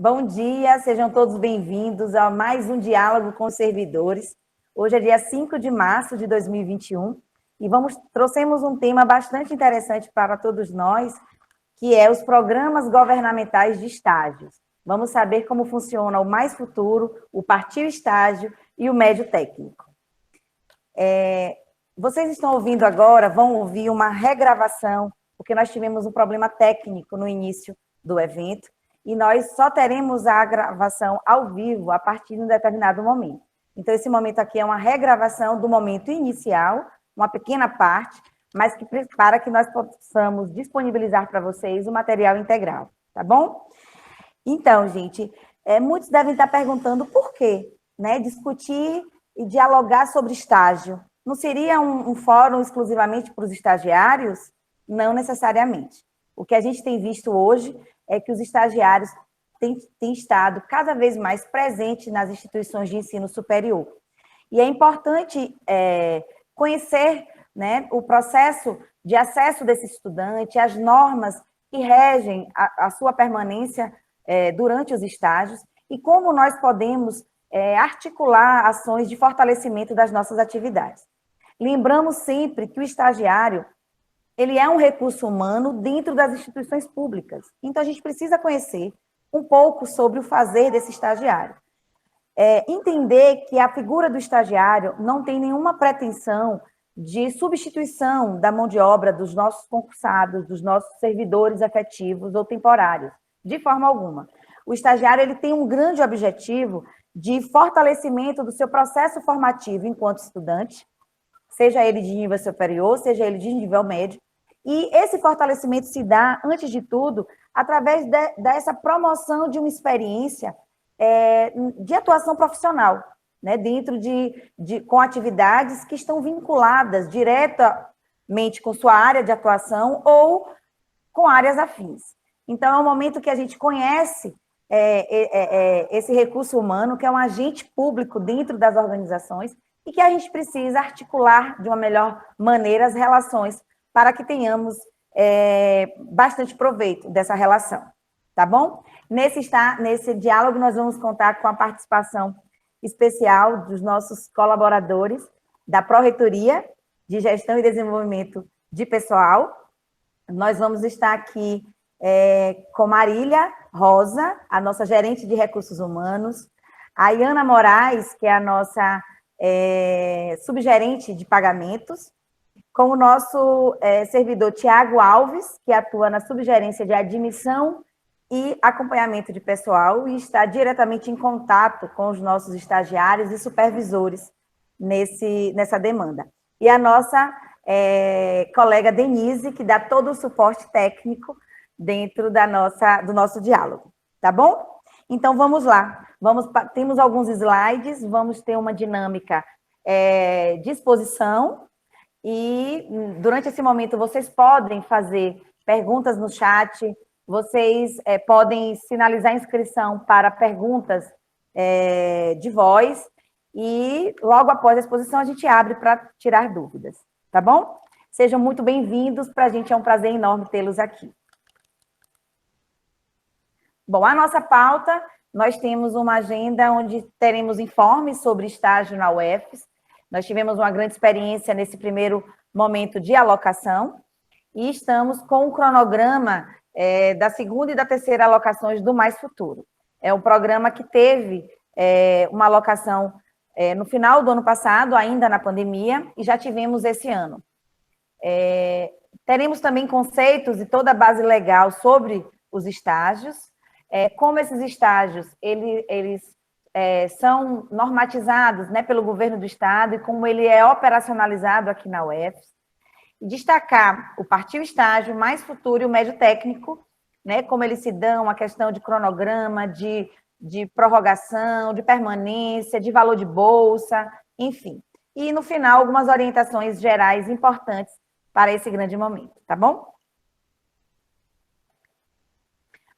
Bom dia, sejam todos bem-vindos a mais um Diálogo com os Servidores. Hoje é dia 5 de março de 2021 e trouxemos um tema bastante interessante para todos nós, que é os programas governamentais de estágios. Vamos saber como funciona o Mais Futuro, o Partiu Estágio e o Médio Técnico. Vocês estão ouvindo agora, vão ouvir uma regravação, porque nós tivemos um problema técnico no início do evento, e nós só teremos a gravação ao vivo a partir de um determinado momento. Então, esse momento aqui é uma regravação do momento inicial, uma pequena parte, mas para que nós possamos disponibilizar para vocês o material integral, tá bom? Então, gente, muitos devem estar perguntando por quê, né? Discutir e dialogar sobre estágio. Não seria um fórum exclusivamente para os estagiários? Não necessariamente. O que a gente tem visto hoje é que os estagiários têm estado cada vez mais presentes nas instituições de ensino superior. E é importante conhecer, né, o processo de acesso desse estudante, as normas que regem a sua permanência durante os estágios e como nós podemos articular ações de fortalecimento das nossas atividades. Lembramos sempre que o estagiário ele é um recurso humano dentro das instituições públicas. Então, a gente precisa conhecer um pouco sobre o fazer desse estagiário. Entender que a figura do estagiário não tem nenhuma pretensão de substituição da mão de obra dos nossos concursados, dos nossos servidores efetivos ou temporários, de forma alguma. O estagiário ele tem um grande objetivo de fortalecimento do seu processo formativo enquanto estudante, seja ele de nível superior, seja ele de nível médio, e esse fortalecimento se dá, antes de tudo, através dessa promoção de uma experiência de atuação profissional, né, dentro com atividades que estão vinculadas diretamente com sua área de atuação ou com áreas afins. Então, é um momento que a gente conhece esse recurso humano, que é um agente público dentro das organizações, e que a gente precisa articular de uma melhor maneira as relações para que tenhamos bastante proveito dessa relação, tá bom? Nesse diálogo, nós vamos contar com a participação especial dos nossos colaboradores da Pró-Reitoria de Gestão e Desenvolvimento de Pessoal. Nós vamos estar aqui com Marília Rosa, a nossa gerente de recursos humanos, a Iana Moraes, que é a nossa subgerente de pagamentos, com o nosso servidor Tiago Alves, que atua na subgerência de admissão e acompanhamento de pessoal e está diretamente em contato com os nossos estagiários e supervisores nessa demanda. E a nossa colega Denise, que dá todo o suporte técnico dentro do nosso diálogo, tá bom? Então, vamos lá. Temos alguns slides, vamos ter uma dinâmica de exposição e, durante esse momento, vocês podem fazer perguntas no chat, vocês podem sinalizar inscrição para perguntas de voz e, logo após a exposição, a gente abre para tirar dúvidas, tá bom? Sejam muito bem-vindos, para a gente é um prazer enorme tê-los aqui. Bom, a nossa pauta, nós temos uma agenda onde teremos informes sobre estágio na UFES. Nós tivemos uma grande experiência nesse primeiro momento de alocação e estamos com o cronograma da segunda e da terceira alocações do Mais Futuro. É um programa que teve uma alocação no final do ano passado, ainda na pandemia, e já tivemos esse ano. Teremos também conceitos e toda a base legal sobre os estágios, como esses estágios, eles são normatizados, né, pelo governo do estado e como ele é operacionalizado aqui na UFES. E destacar o Partiu Estágio, Mais Futuro e o Médio Técnico, né, como eles se dão, a questão de cronograma, de prorrogação, de permanência, de valor de bolsa, enfim. E, no final, algumas orientações gerais importantes para esse grande momento, tá bom?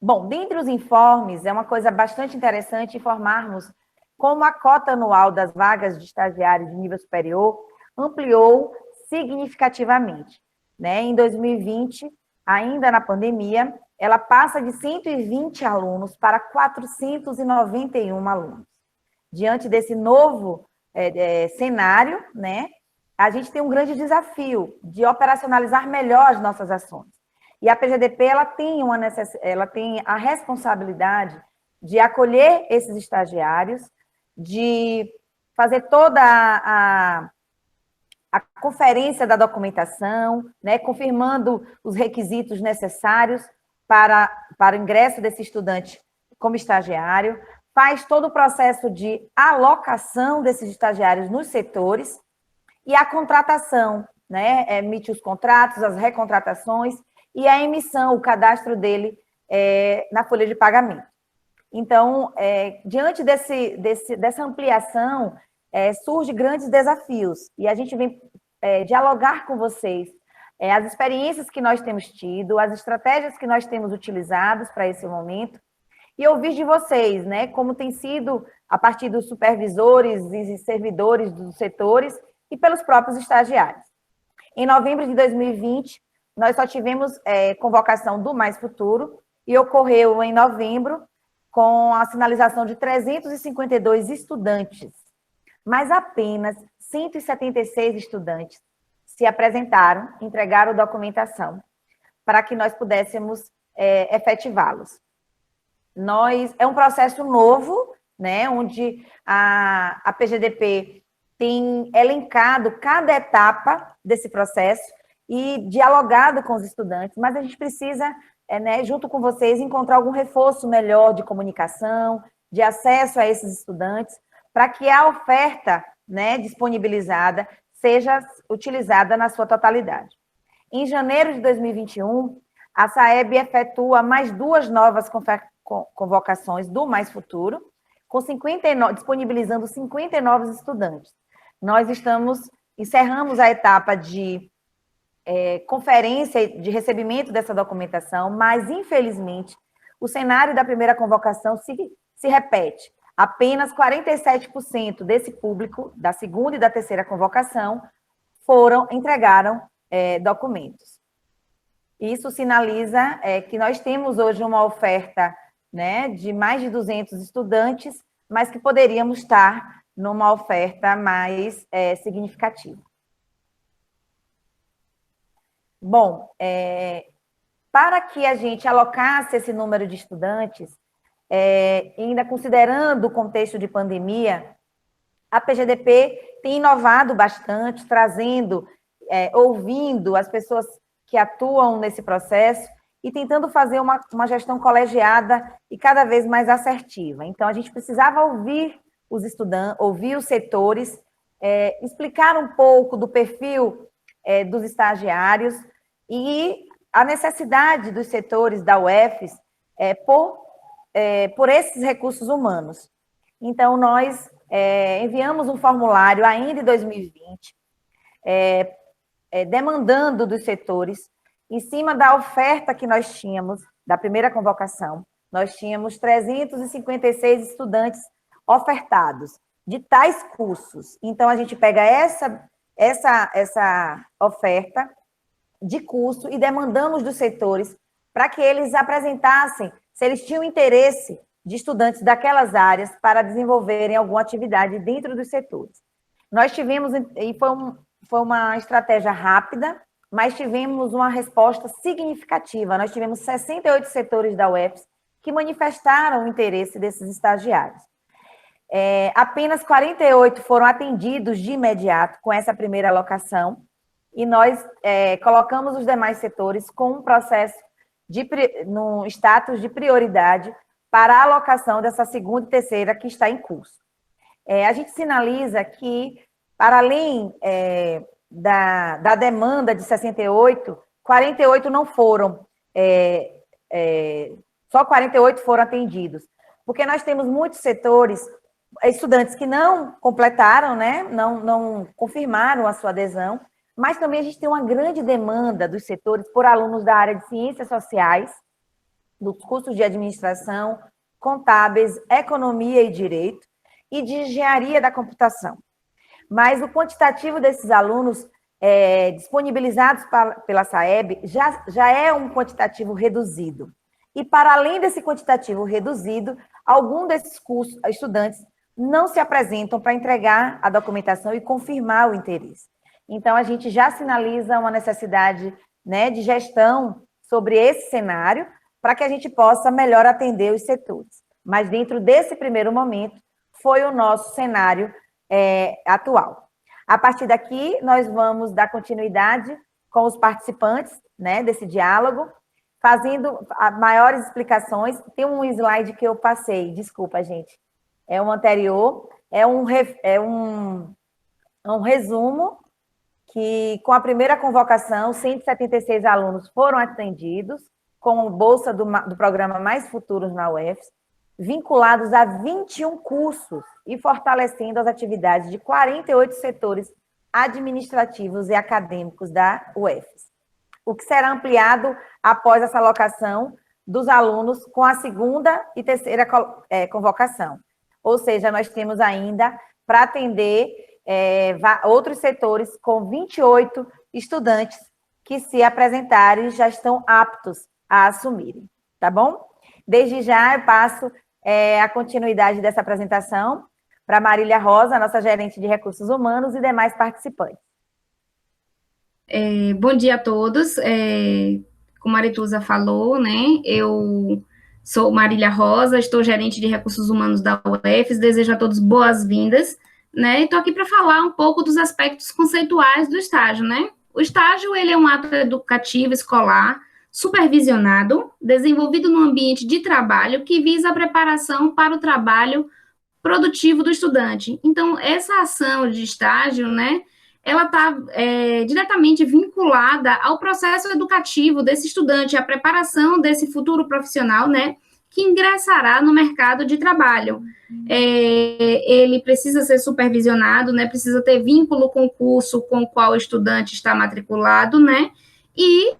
Bom, dentre os informes, é uma coisa bastante interessante informarmos como a cota anual das vagas de estagiários de nível superior ampliou significativamente, né? Em 2020, ainda na pandemia, ela passa de 120 alunos para 491 alunos. Diante desse novo cenário, né, a gente tem um grande desafio de operacionalizar melhor as nossas ações. E a PGDP ela tem a responsabilidade de acolher esses estagiários, de fazer toda a conferência da documentação, né, confirmando os requisitos necessários para o ingresso desse estudante como estagiário, faz todo o processo de alocação desses estagiários nos setores e a contratação, né, emite os contratos, as recontratações e a emissão, o cadastro dele na folha de pagamento. Então, diante dessa ampliação, surgem grandes desafios, e a gente vem dialogar com vocês as experiências que nós temos tido, as estratégias que nós temos utilizado para esse momento, e ouvir de vocês, né, como tem sido a partir dos supervisores e servidores dos setores e pelos próprios estagiários. Em novembro de 2020, nós só tivemos convocação do Mais Futuro, e ocorreu em novembro com a sinalização de 352 estudantes, mas apenas 176 estudantes se apresentaram, entregaram documentação para que nós pudéssemos efetivá-los. É um processo novo, né, onde a PGDP tem elencado cada etapa desse processo e dialogado com os estudantes, mas a gente precisa, né, junto com vocês, encontrar algum reforço melhor de comunicação, de acesso a esses estudantes, para que a oferta, né, disponibilizada seja utilizada na sua totalidade. Em janeiro de 2021, a SAEB efetua mais 2 novas convocações do Mais Futuro, com disponibilizando 59 estudantes. Nós encerramos a etapa de conferência de recebimento dessa documentação, mas, infelizmente, o cenário da primeira convocação se repete. Apenas 47% desse público, da segunda e da terceira convocação, entregaram documentos. Isso sinaliza que nós temos hoje uma oferta, né, de mais de 200 estudantes, mas que poderíamos estar numa oferta mais significativa. Bom, para que a gente alocasse esse número de estudantes, ainda considerando o contexto de pandemia, a PGDP tem inovado bastante, trazendo, ouvindo as pessoas que atuam nesse processo e tentando fazer uma gestão colegiada e cada vez mais assertiva. Então, a gente precisava ouvir os estudantes, ouvir os setores, explicar um pouco do perfil dos estagiários e a necessidade dos setores da UFES por esses recursos humanos. Então, nós enviamos um formulário ainda em 2020, demandando dos setores, em cima da oferta que nós tínhamos, da primeira convocação, nós tínhamos 356 estudantes ofertados de tais cursos. Então, a gente pega essa oferta de curso e demandamos dos setores para que eles apresentassem se eles tinham interesse de estudantes daquelas áreas para desenvolverem alguma atividade dentro dos setores. Nós tivemos, e foi uma estratégia rápida, mas tivemos uma resposta significativa. Nós tivemos 68 setores da UFES que manifestaram o interesse desses estagiários. Apenas 48 foram atendidos de imediato com essa primeira alocação, e nós colocamos os demais setores com um processo no status de prioridade para a alocação dessa segunda e terceira que está em curso. A gente sinaliza que, para além da demanda de 68, 48 não foram, só 48 foram atendidos, porque nós temos muitos setores, estudantes que não completaram, né, não confirmaram a sua adesão, mas também a gente tem uma grande demanda dos setores por alunos da área de ciências sociais, dos cursos de administração, contábeis, economia e direito, e de engenharia da computação. Mas o quantitativo desses alunos disponibilizados pela SAEB já é um quantitativo reduzido. E, para além desse quantitativo reduzido, algum desses cursos, estudantes não se apresentam para entregar a documentação e confirmar o interesse. Então, a gente já sinaliza uma necessidade, né, de gestão sobre esse cenário, para que a gente possa melhor atender os setores. Mas, dentro desse primeiro momento, foi o nosso cenário atual. A partir daqui, nós vamos dar continuidade com os participantes, né, desse diálogo, fazendo maiores explicações. Tem um slide que eu passei, desculpa, gente, é o anterior, é um resumo que, com a primeira convocação, 176 alunos foram atendidos, com bolsa do programa Mais Futuros na UFES, vinculados a 21 cursos e fortalecendo as atividades de 48 setores administrativos e acadêmicos da UFES, o que será ampliado após essa alocação dos alunos com a segunda e terceira convocação. Ou seja, nós temos ainda para atender outros setores com 28 estudantes que, se apresentarem, já estão aptos a assumirem, tá bom? Desde já, eu passo a continuidade dessa apresentação para Marília Rosa, nossa gerente de recursos humanos, e demais participantes. Bom dia a todos. Como a Aretusa falou, né, eu sou Marília Rosa, estou gerente de recursos humanos da UFES, desejo a todos boas-vindas, né, e estou aqui para falar um pouco dos aspectos conceituais do estágio, né. O estágio, ele é um ato educativo escolar supervisionado, desenvolvido no ambiente de trabalho que visa a preparação para o trabalho produtivo do estudante. Então, essa ação de estágio, né, ela está diretamente vinculada ao processo educativo desse estudante, à preparação desse futuro profissional, né, que ingressará no mercado de trabalho. Ele precisa ser supervisionado, né, precisa ter vínculo com o curso com o qual o estudante está matriculado, né, e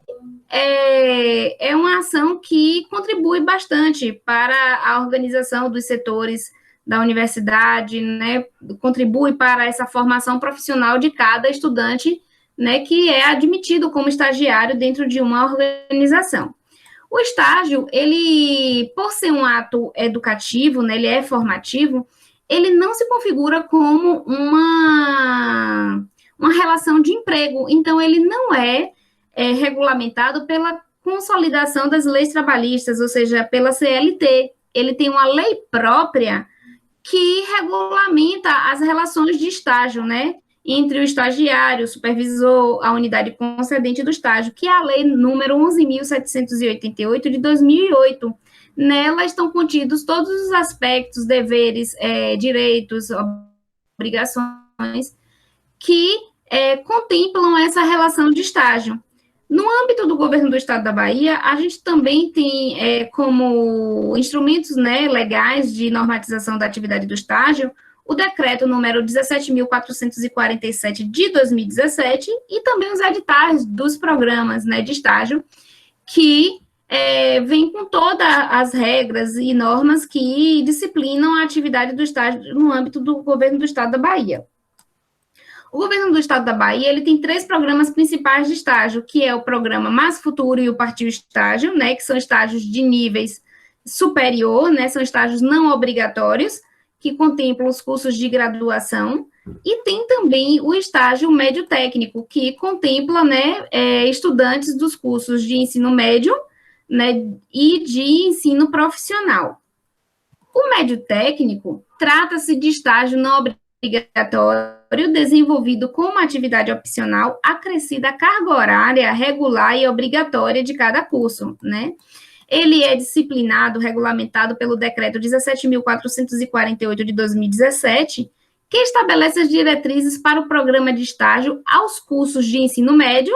é uma ação que contribui bastante para a organização dos setores da universidade, né, contribui para essa formação profissional de cada estudante, né, que é admitido como estagiário dentro de uma organização. O estágio, ele, por ser um ato educativo, né, ele é formativo, ele não se configura como uma relação de emprego, então ele não é regulamentado pela consolidação das leis trabalhistas, ou seja, pela CLT. Ele tem uma lei própria que regulamenta as relações de estágio, né, entre o estagiário, o supervisor, a unidade concedente do estágio, que é a lei número 11.788 de 2008. Nela estão contidos todos os aspectos, deveres, direitos, obrigações que contemplam essa relação de estágio. No âmbito do governo do estado da Bahia, a gente também tem como instrumentos, né, legais de normatização da atividade do estágio o decreto número 17.447 de 2017 e também os editais dos programas, né, de estágio, que vem com todas as regras e normas que disciplinam a atividade do estágio no âmbito do governo do estado da Bahia. O governo do estado da Bahia, ele tem 3 programas principais de estágio, que é o programa Mais Futuro e o Partiu Estágio, né, que são estágios de níveis superior, né, são estágios não obrigatórios, que contemplam os cursos de graduação, e tem também o estágio médio técnico, que contempla, né, estudantes dos cursos de ensino médio, né, e de ensino profissional. O médio técnico trata-se de estágio não obrigatório, desenvolvido como atividade opcional, acrescida à carga horária regular e obrigatória de cada curso, né? Ele é disciplinado, regulamentado pelo decreto 17.448 de 2017, que estabelece as diretrizes para o programa de estágio aos cursos de ensino médio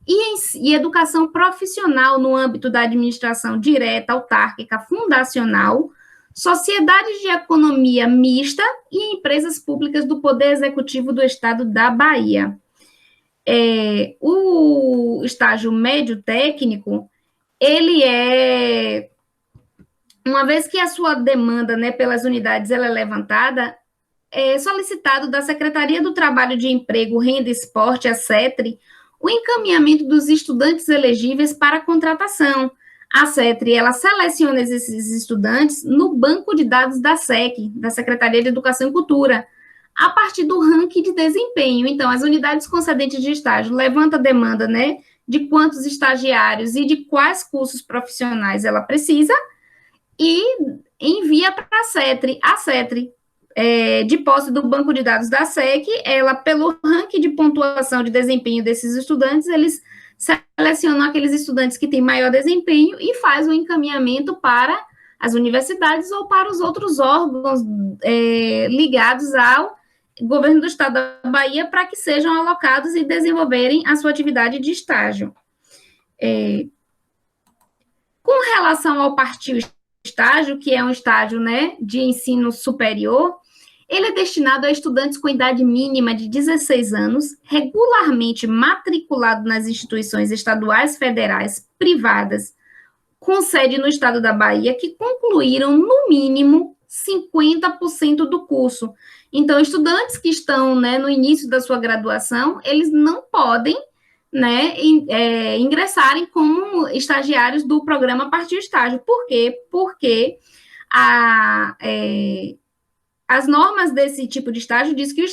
e educação profissional no âmbito da administração direta, autárquica, fundacional, sociedades de economia mista e empresas públicas do Poder Executivo do Estado da Bahia. O estágio médio técnico, ele uma vez que a sua demanda, né, pelas unidades ela é levantada, é solicitado da Secretaria do Trabalho de Emprego, Renda e Esporte, a SETRE, o encaminhamento dos estudantes elegíveis para contratação, A CETRI, ela seleciona esses estudantes no banco de dados da SEC, da Secretaria de Educação e Cultura, a partir do ranking de desempenho. Então, as unidades concedentes de estágio levantam a demanda, né, de quantos estagiários e de quais cursos profissionais ela precisa e envia para a CETRI. A CETRI, de posse do banco de dados da SEC, ela, pelo ranking de pontuação de desempenho desses estudantes, eles selecionam aqueles estudantes que têm maior desempenho e faz o encaminhamento para as universidades ou para os outros órgãos ligados ao governo do estado da Bahia para que sejam alocados e desenvolverem a sua atividade de estágio. Com relação ao partiu estágio, que é um estágio, né, de ensino superior, ele é destinado a estudantes com idade mínima de 16 anos, regularmente matriculado nas instituições estaduais, federais, privadas, com sede no estado da Bahia, que concluíram, no mínimo, 50% do curso. Então, estudantes que estão, né, no início da sua graduação, eles não podem, né, ingressarem como estagiários do programa Partiu Estágio. Por quê? Porque as normas desse tipo de estágio diz que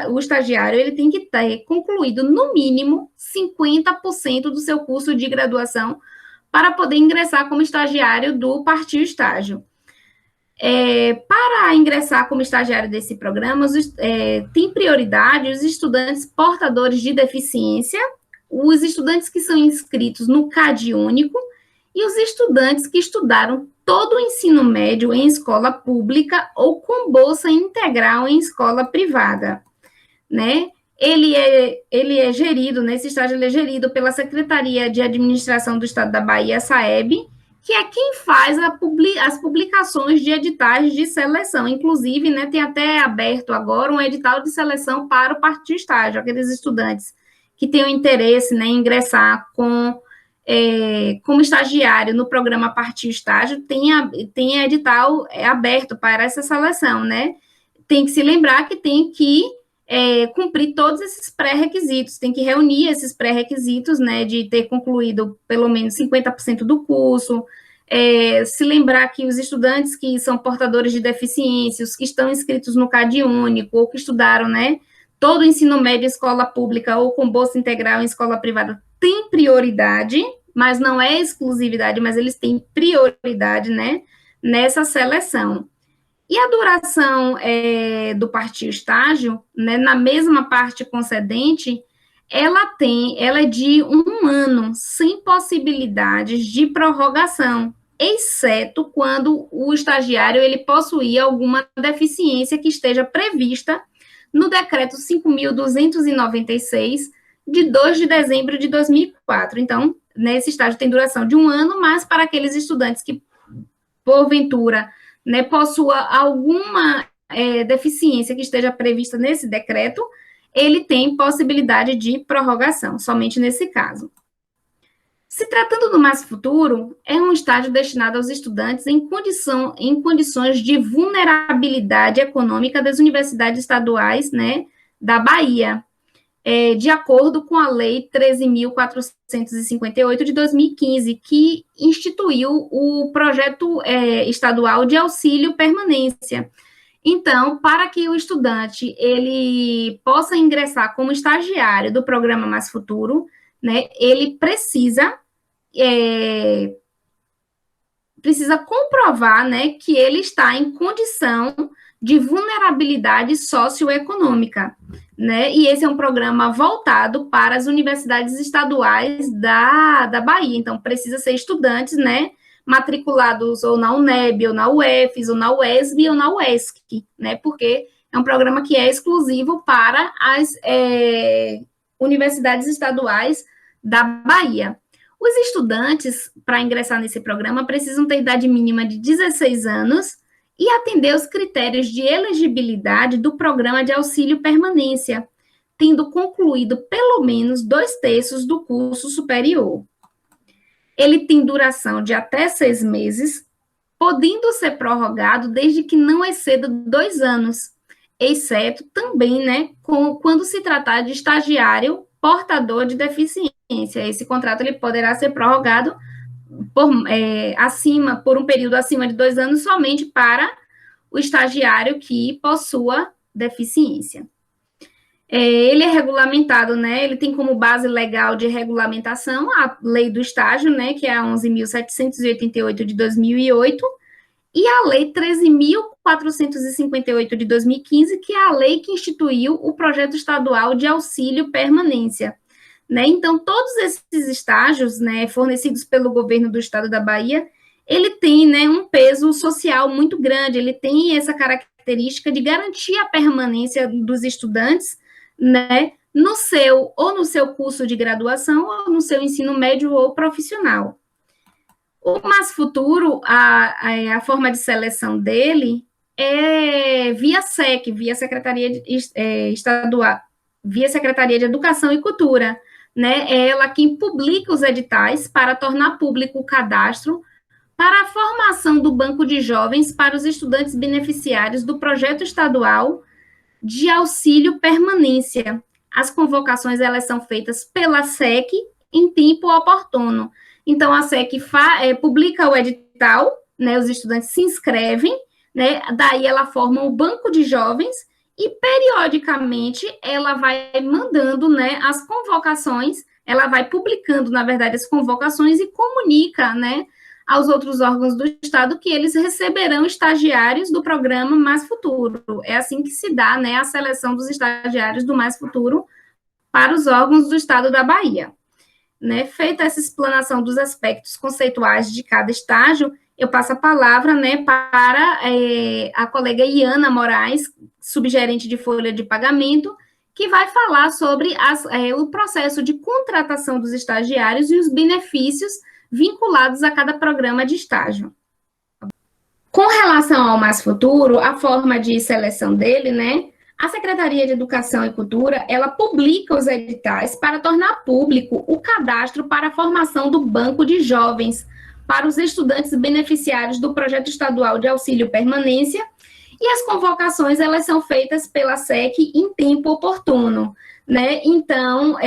o estagiário ele tem que ter concluído, no mínimo, 50% do seu curso de graduação para poder ingressar como estagiário do Partiu Estágio. Para ingressar como estagiário desse programa, tem prioridade os estudantes portadores de deficiência, os estudantes que são inscritos no CAD único e os estudantes que estudaram todo o ensino médio em escola pública ou com bolsa integral em escola privada, né? Ele é gerido, nesse estágio ele é gerido pela Secretaria de Administração do Estado da Bahia, SAEB, que é quem faz as publicações de editais de seleção. Inclusive, né, tem até aberto agora um edital de seleção para o Partiu Estágio, aqueles estudantes que tenham interesse, né, em ingressar como estagiário no programa Partiu Estágio, tem edital aberto para essa seleção, né? Tem que se lembrar que tem que cumprir todos esses pré-requisitos, tem que reunir esses pré-requisitos, né, de ter concluído pelo menos 50% do curso, se lembrar que os estudantes que são portadores de deficiência, os que estão inscritos no CAD único, ou que estudaram, né, todo o ensino médio em escola pública ou com bolsa integral em escola privada, tem prioridade, mas não é exclusividade, mas eles têm prioridade, né, nessa seleção. E a duração do Partiu Estágio, né, na mesma parte concedente, ela é de 1 ano, sem possibilidades de prorrogação, exceto quando o estagiário ele possuir alguma deficiência que esteja prevista no decreto 5.296, de 2 de dezembro de 2004. Então, nesse estágio tem duração de 1 ano, mas para aqueles estudantes que, porventura, né, possua alguma deficiência que esteja prevista nesse decreto, ele tem possibilidade de prorrogação, somente nesse caso. Se tratando do Mais Futuro, é um estágio destinado aos estudantes em condições de vulnerabilidade econômica das universidades estaduais, né, da Bahia, de acordo com a Lei 13.458 de 2015, que instituiu o projeto estadual de auxílio permanência. Então, para que o estudante ele possa ingressar como estagiário do programa Mais Futuro, né, ele precisa comprovar, né, que ele está em condição de vulnerabilidade socioeconômica, né, e esse é um programa voltado para as universidades estaduais da Bahia, então precisa ser estudantes, né, matriculados ou na UNEB, ou na UFES, ou na UESB, ou na UESC, né, porque é um programa que é exclusivo para as universidades estaduais da Bahia. Os estudantes, para ingressar nesse programa, precisam ter idade mínima de 16 anos e atender os critérios de elegibilidade do programa de auxílio permanência, tendo concluído pelo menos 2/3 do curso superior. Ele tem duração de até 6 meses, podendo ser prorrogado desde que não exceda 2 anos, exceto também, né, quando se tratar de estagiário portador de deficiência. Esse contrato ele poderá ser prorrogado por um período acima de 2 anos, somente para o estagiário que possua deficiência. Ele é regulamentado, né? Ele tem como base legal de regulamentação a lei do estágio, né? Que é a 11.788 de 2008, e a lei 13.458 de 2015, que é a lei que instituiu o projeto estadual de auxílio permanência. Né? Então, todos esses estágios, né, fornecidos pelo governo do estado da Bahia, ele tem, né, um peso social muito grande, ele tem essa característica de garantir a permanência dos estudantes, né, no seu curso de graduação ou no seu ensino médio ou profissional. O Mais Futuro, a forma de seleção dele é via SEC, via Secretaria Estadual, via Secretaria de Educação e Cultura, né? É ela quem publica os editais para tornar público o cadastro para a formação do banco de jovens para os estudantes beneficiários do projeto estadual de auxílio permanência. As convocações, elas são feitas pela SEC em tempo oportuno. Então, a SEC publica o edital, né, os estudantes se inscrevem, né, daí ela forma o banco de jovens e, periodicamente, ela vai mandando, né, as convocações, ela vai publicando, na verdade, as convocações e comunica, né, aos outros órgãos do Estado que eles receberão estagiários do programa Mais Futuro. É assim que se dá, né, a seleção dos estagiários do Mais Futuro para os órgãos do Estado da Bahia. Né, feita essa explanação dos aspectos conceituais de cada estágio, eu passo a palavra, né, para a colega Iana Moraes, subgerente de folha de pagamento, que vai falar sobre o processo de contratação dos estagiários e os benefícios vinculados a cada programa de estágio. Com relação ao Mais Futuro, a forma de seleção dele, né, a Secretaria de Educação e Cultura, ela publica os editais para tornar público o cadastro para a formação do banco de jovens para os estudantes beneficiários do projeto estadual de auxílio permanência, e as convocações, elas são feitas pela SEC em tempo oportuno, né? Então,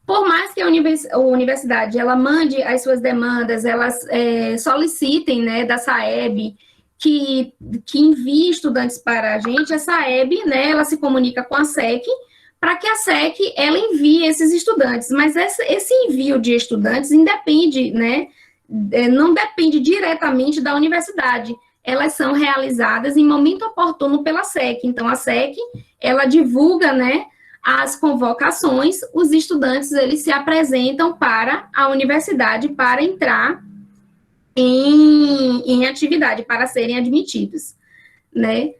por mais que a universidade ela mande as suas demandas, elas solicitem, né, da SAEB, que envie estudantes para a gente, a SAEB, né, ela se comunica com a SEC, para que a SEC, ela envie esses estudantes, mas esse envio de estudantes independe, né, não depende diretamente da universidade, elas são realizadas em momento oportuno pela SEC, então a SEC, ela divulga, né, as convocações, os estudantes, eles se apresentam para a universidade para entrar em atividade, para serem admitidos, né?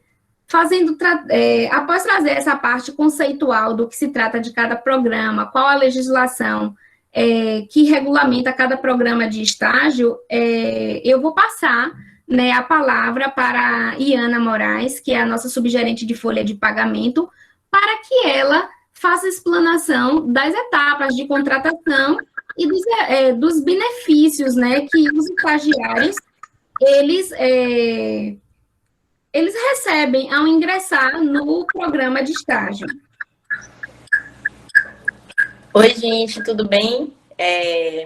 Após trazer essa parte conceitual do que se trata de cada programa, qual a legislação que regulamenta cada programa de estágio, eu vou passar, né, a palavra para a Iana Moraes, que é a nossa subgerente de folha de pagamento, para que ela faça a explanação das etapas de contratação e dos benefícios, né, que os estagiários, eles recebem ao ingressar no programa de estágio. Oi, gente, tudo bem?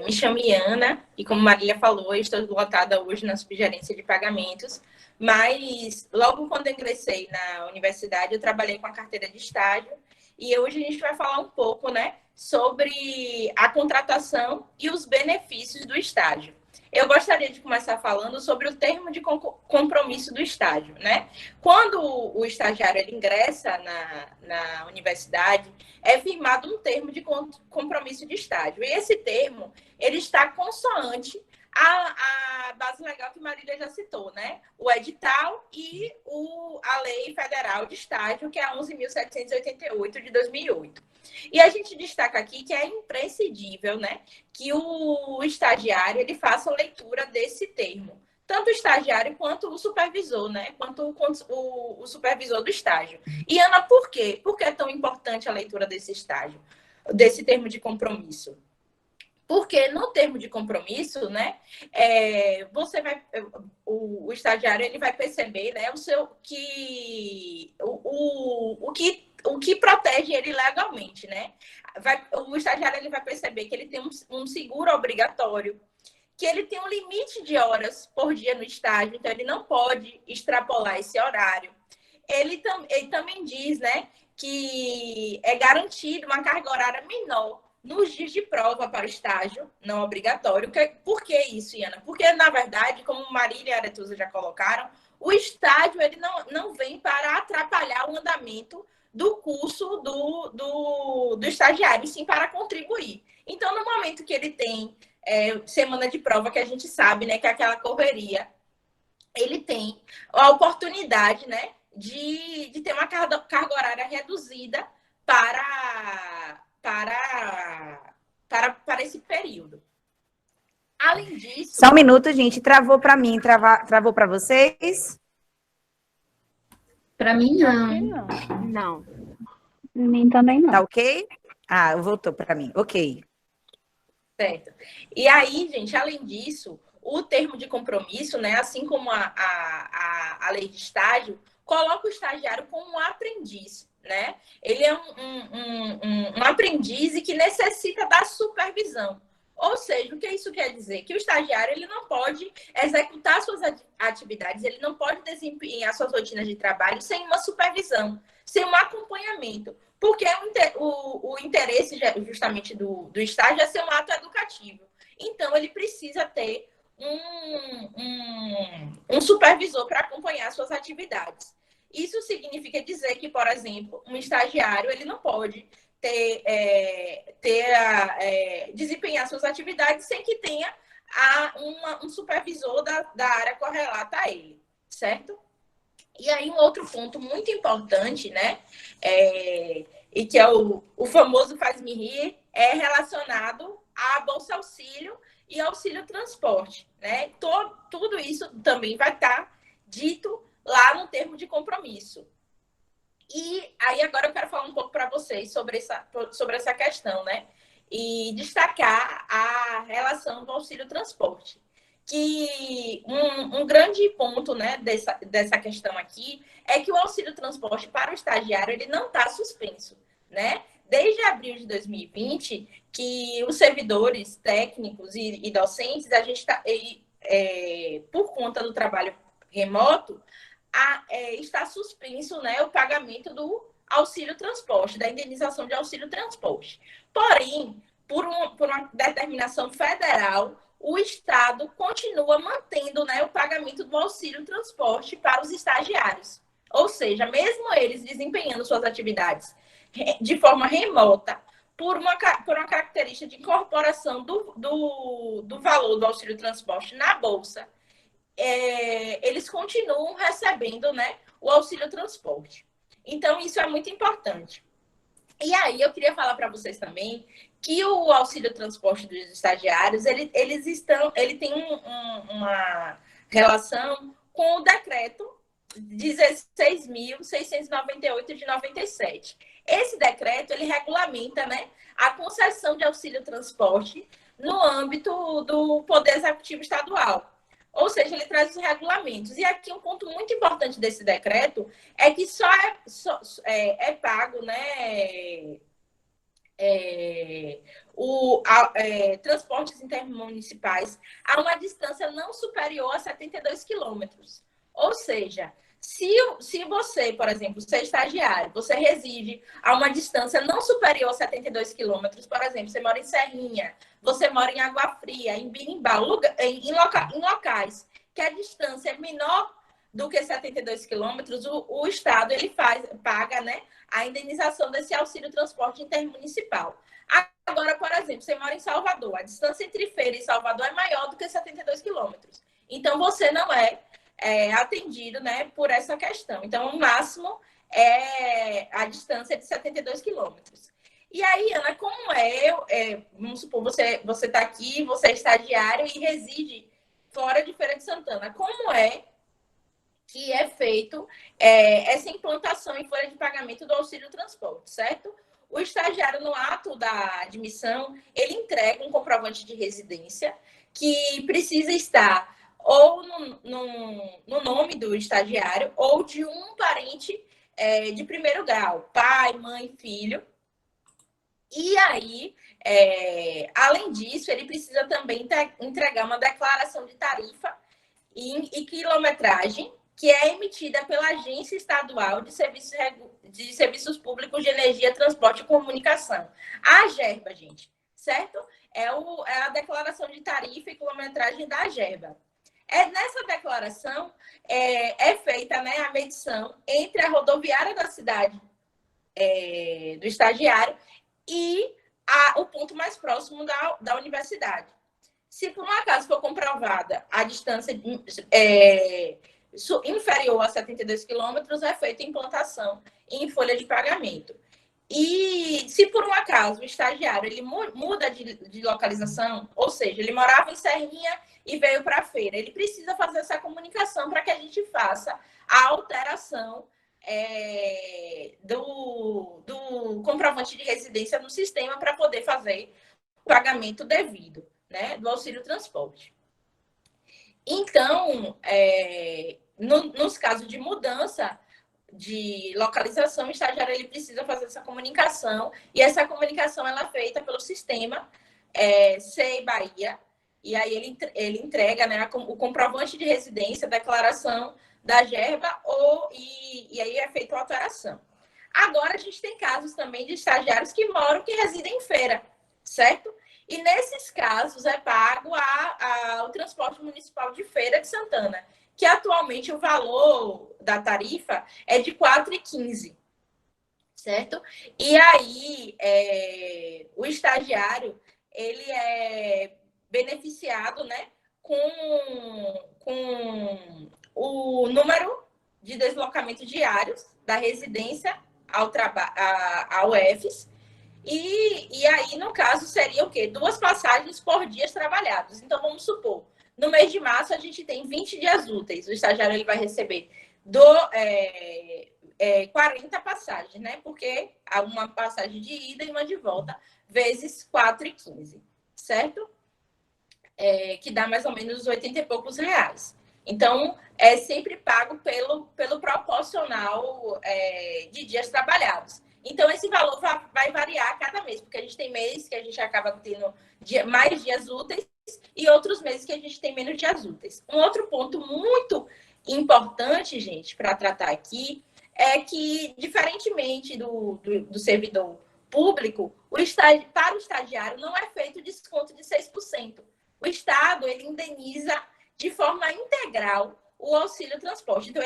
Me chamo Iana e, como Marília falou, eu estou lotada hoje na subgerência de pagamentos, mas logo quando eu ingressei na universidade, eu trabalhei com a carteira de estágio e hoje a gente vai falar um pouco, né, sobre a contratação e os benefícios do estágio. Eu gostaria de começar falando sobre o termo de compromisso do estágio, né? Quando o estagiário ele ingressa na universidade, é firmado um termo de compromisso de estágio. E esse termo, ele está consoante à base legal que Marília já citou, né? O edital e a lei federal de estágio, que é a 11.788 de 2008. E a gente destaca aqui que é imprescindível, né, que o estagiário ele faça a leitura desse termo, tanto o estagiário quanto o supervisor, né, quanto o supervisor do estágio. E Ana, por quê? Por que é tão importante a leitura desse estágio, desse termo de compromisso? Porque no termo de compromisso, né, o estagiário ele vai perceber, né, o que protege ele legalmente, né? O estagiário ele vai perceber que ele tem um seguro obrigatório, que ele tem um limite de horas por dia no estágio, então ele não pode extrapolar esse horário. Ele também diz, né, que é garantido uma carga horária menor nos dias de prova para o estágio não obrigatório. Por que isso, Iana? Porque, na verdade, como Marília e Aretusa já colocaram, o estágio ele não vem para atrapalhar o andamento do curso do estagiário, sim para contribuir. Então, no momento que ele tem semana de prova, que a gente sabe, né, que é aquela correria, ele tem a oportunidade, né, de ter uma carga horária reduzida para esse período. Além disso... Só um minuto, gente. Travou para mim, travou para vocês? Para mim, não. Não. Para mim também não. Tá ok? Ah, voltou para mim. Ok. Certo. E aí, gente, além disso, o termo de compromisso, né, assim como a lei de estágio, coloca o estagiário como um aprendiz, né? Ele é um aprendiz e que necessita da supervisão. Ou seja, o que isso quer dizer? Que o estagiário ele não pode executar suas atividades, ele não pode desempenhar suas rotinas de trabalho sem uma supervisão, sem um acompanhamento. Porque o interesse justamente do estágio é ser um ato educativo. Então, ele precisa ter um supervisor para acompanhar suas atividades. Isso significa dizer que, por exemplo, um estagiário ele não pode desempenhar suas atividades sem que tenha um supervisor da área correlata a ele, certo? E aí, um outro ponto muito importante, né? E que é o famoso faz-me rir, é relacionado a Bolsa Auxílio e Auxílio Transporte, né? Tudo isso também vai estar dito lá no termo de compromisso. E aí, agora eu quero falar um pouco para vocês sobre essa questão, né? E destacar a relação do Auxílio Transporte. Que um grande ponto, né, dessa questão aqui é que o auxílio transporte para o estagiário ele não está suspenso, né? Desde abril de 2020, que os servidores técnicos e docentes, a gente está, por conta do trabalho remoto, está suspenso, né, o pagamento do auxílio transporte, da indenização de auxílio transporte. Porém, por uma determinação federal, o Estado continua mantendo, né, o pagamento do auxílio transporte para os estagiários. Ou seja, mesmo eles desempenhando suas atividades de forma remota, por uma característica de incorporação do valor do auxílio transporte na Bolsa, eles continuam recebendo, né, o auxílio transporte. Então, isso é muito importante. E aí, eu queria falar para vocês também que o auxílio transporte dos estagiários, ele tem uma relação com o decreto 16.698 de 97. Esse decreto, ele regulamenta, né, a concessão de auxílio transporte no âmbito do Poder Executivo Estadual. Ou seja, ele traz os regulamentos. E aqui um ponto muito importante desse decreto é que só é pago, né, transportes intermunicipais a uma distância não superior a 72 quilômetros. Ou seja, se você, por exemplo, você é estagiário, você reside a uma distância não superior a 72 quilômetros, por exemplo, você mora em Serrinha, você mora em Água Fria, em Birimbau, em locais que a distância é menor do que 72 quilômetros, o Estado ele paga, né, a indenização desse auxílio transporte intermunicipal. Agora, por exemplo, você mora em Salvador, a distância entre Feira e Salvador é maior do que 72 quilômetros. Então, você não é atendido, né, por essa questão. Então, o máximo é a distância de 72 quilômetros. E aí, Ana, como vamos supor, você está aqui, você é estagiário e reside fora de Feira de Santana. Como é que é feito essa implantação em folha de pagamento do auxílio transporte, certo? O estagiário, no ato da admissão, ele entrega um comprovante de residência que precisa estar ou no nome do estagiário ou de um parente de primeiro grau, pai, mãe, filho. E aí, além disso, ele precisa também entregar uma declaração de tarifa e quilometragem, que é emitida pela Agência Estadual de Serviços Públicos de Energia, Transporte e Comunicação. A AGERBA, gente, certo? É a declaração de tarifa e quilometragem da AGERBA. Nessa declaração é feita, né, a medição entre a rodoviária da cidade do estagiário e o ponto mais próximo da universidade. Se por um acaso for comprovada a distância inferior a 72 quilômetros, é feita implantação em folha de pagamento. E se por um acaso o estagiário ele muda de localização, ou seja, ele morava em Serrinha e veio para a feira, ele precisa fazer essa comunicação para que a gente faça a alteração do comprovante de residência no sistema para poder fazer o pagamento devido, né, do auxílio transporte. Então, nos casos de mudança de localização, o estagiário ele precisa fazer essa comunicação, e essa comunicação ela é feita pelo sistema SEI Bahia, e aí ele entrega, né, o comprovante de residência, a declaração da AGERBA, e aí é feita a alteração. Agora, a gente tem casos também de estagiários que residem em feira, certo? E nesses casos é pago o transporte municipal de Feira de Santana, que atualmente o valor da tarifa é de R$ 4,15, certo? E aí o estagiário ele é beneficiado, né, com o número de deslocamentos diários da residência ao UFES. E aí, no caso, seria o quê? 2 passagens por dias trabalhados. Então, vamos supor, no mês de março, a gente tem 20 dias úteis. O estagiário ele vai receber 40 passagens, né? Porque há uma passagem de ida e uma de volta, vezes 4,15, certo? Que dá mais ou menos 80 e poucos reais. Então, é sempre pago pelo proporcional de dias trabalhados. Então, esse valor vai variar a cada mês, porque a gente tem mês que a gente acaba tendo mais dias úteis e outros meses que a gente tem menos dias úteis. Um outro ponto muito importante, gente, para tratar aqui, é que, diferentemente do servidor público, para o estagiário não é feito desconto de 6%. O Estado ele indeniza de forma integral o auxílio transporte. Então,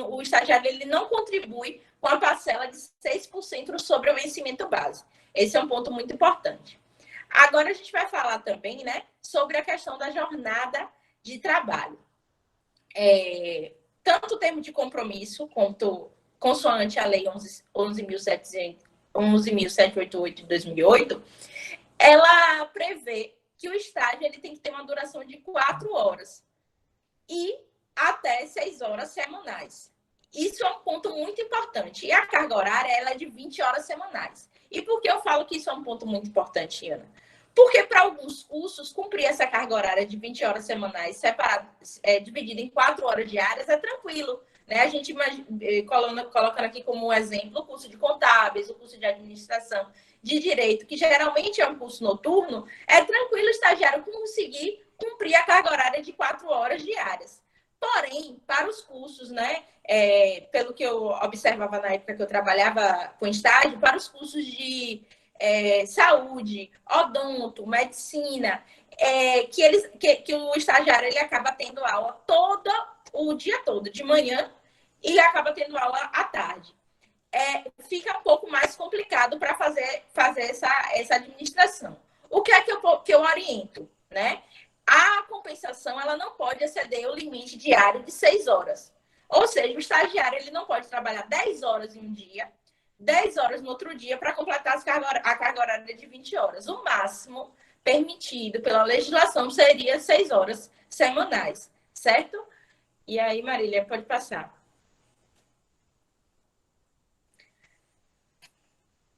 o estagiário ele não contribui com a parcela de 6% sobre o vencimento base. Esse é um ponto muito importante. Agora, a gente vai falar também, né, sobre a questão da jornada de trabalho. Tanto o termo de compromisso, quanto consoante a Lei 11.788 de 2008, ela prevê que o estágio ele tem que ter uma duração de 4 horas e até 6 horas semanais. Isso é um ponto muito importante. E a carga horária ela é de 20 horas semanais. E por que eu falo que isso é um ponto muito importante, Ana? Porque para alguns cursos, cumprir essa carga horária de 20 horas semanais, dividida em 4 horas diárias, é tranquilo. Né? A gente colocando aqui como um exemplo o curso de contábeis, o curso de administração, de direito, que geralmente é um curso noturno, é tranquilo o estagiário conseguir cumprir a carga horária de 4 horas diárias. Porém, para os cursos, né, pelo que eu observava na época que eu trabalhava com estágio, para os cursos de saúde, odonto, medicina, que o estagiário ele acaba tendo aula o dia todo, de manhã, e acaba tendo aula à tarde. Fica um pouco mais complicado para fazer essa administração. O que é que eu oriento, né? A compensação ela não pode exceder o limite diário de 6 horas. Ou seja, o estagiário ele não pode trabalhar 10 horas em um dia, 10 horas no outro dia para completar a carga horária de 20 horas. O máximo permitido pela legislação seria 6 horas semanais, certo? E aí, Marília, pode passar.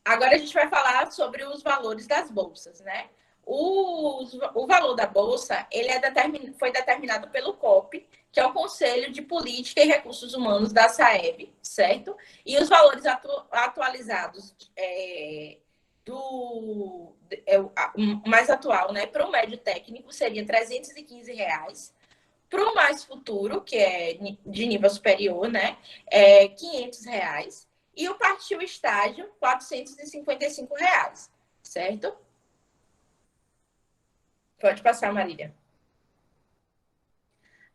Agora a gente vai falar sobre os valores das bolsas, né? O valor da bolsa ele foi determinado pelo COP, que é o Conselho de Política e Recursos Humanos da SAEB, certo? E os valores atualizados o mais atual, né, para o médio técnico seria R$ 315. Para o mais futuro, que é de nível superior, né, é R$ 500. E o partiu estágio, R$ 455, certo? Pode passar, Marília.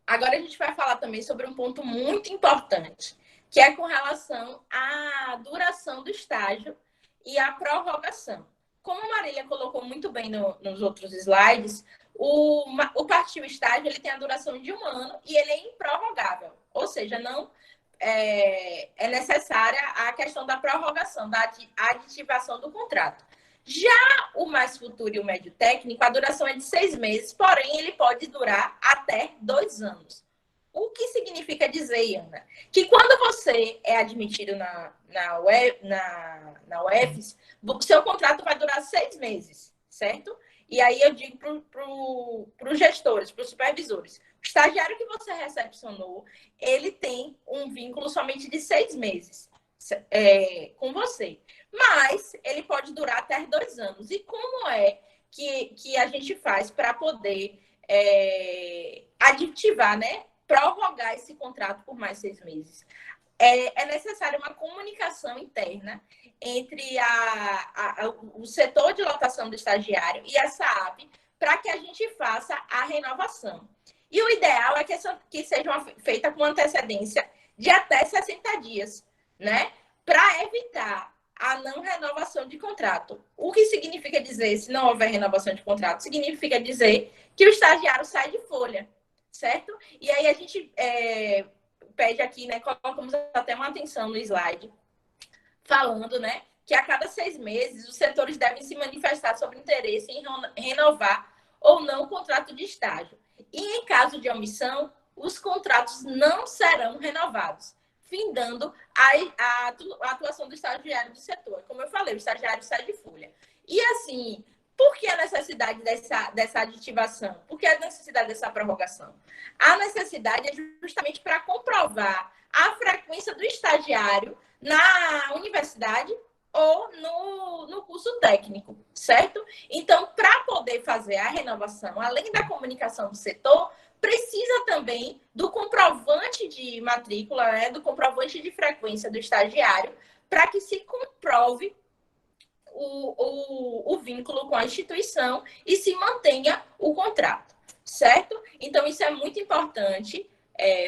Agora a gente vai falar também sobre um ponto muito importante, que é com relação à duração do estágio e à prorrogação. Como a Marília colocou muito bem nos outros slides, o partiu estágio ele tem a duração de 1 ano e ele é improrrogável, ou seja, não é necessária a questão da prorrogação, da aditivação do contrato. Já o mais futuro e o médio técnico, a duração é de 6 meses, porém ele pode durar até 2 anos. O que significa dizer, Ana? Que quando você é admitido na UFES, o seu contrato vai durar 6 meses, certo? E aí eu digo para os gestores, para os supervisores, o estagiário que você recepcionou, ele tem um vínculo somente de 6 meses com você. Mas ele pode durar até 2 anos. E como é que a gente faz para poder aditivar, né? Prorrogar esse contrato por mais 6 meses? É necessária uma comunicação interna entre o setor de lotação do estagiário e a SAAP para que a gente faça a renovação. E o ideal é que seja feita com antecedência de até 60 dias, né? Para evitar a não renovação de contrato. O que significa dizer, se não houver renovação de contrato, significa dizer que o estagiário sai de folha, certo? E aí a gente pede aqui, né, colocamos até uma atenção no slide, falando, né, que a cada 6 meses os setores devem se manifestar sobre interesse em renovar ou não o contrato de estágio. E em caso de omissão, os contratos não serão renovados, findando a atuação do estagiário do setor. Como eu falei, o estagiário sai de folha. E assim, por que a necessidade dessa aditivação? Por que a necessidade dessa prorrogação? A necessidade é justamente para comprovar a frequência do estagiário na universidade ou no curso técnico, certo? Então, para poder fazer a renovação, além da comunicação do setor, precisa também do comprovante de matrícula, né, do comprovante de frequência do estagiário, para que se comprove o vínculo com a instituição e se mantenha o contrato, certo? Então, isso é muito importante.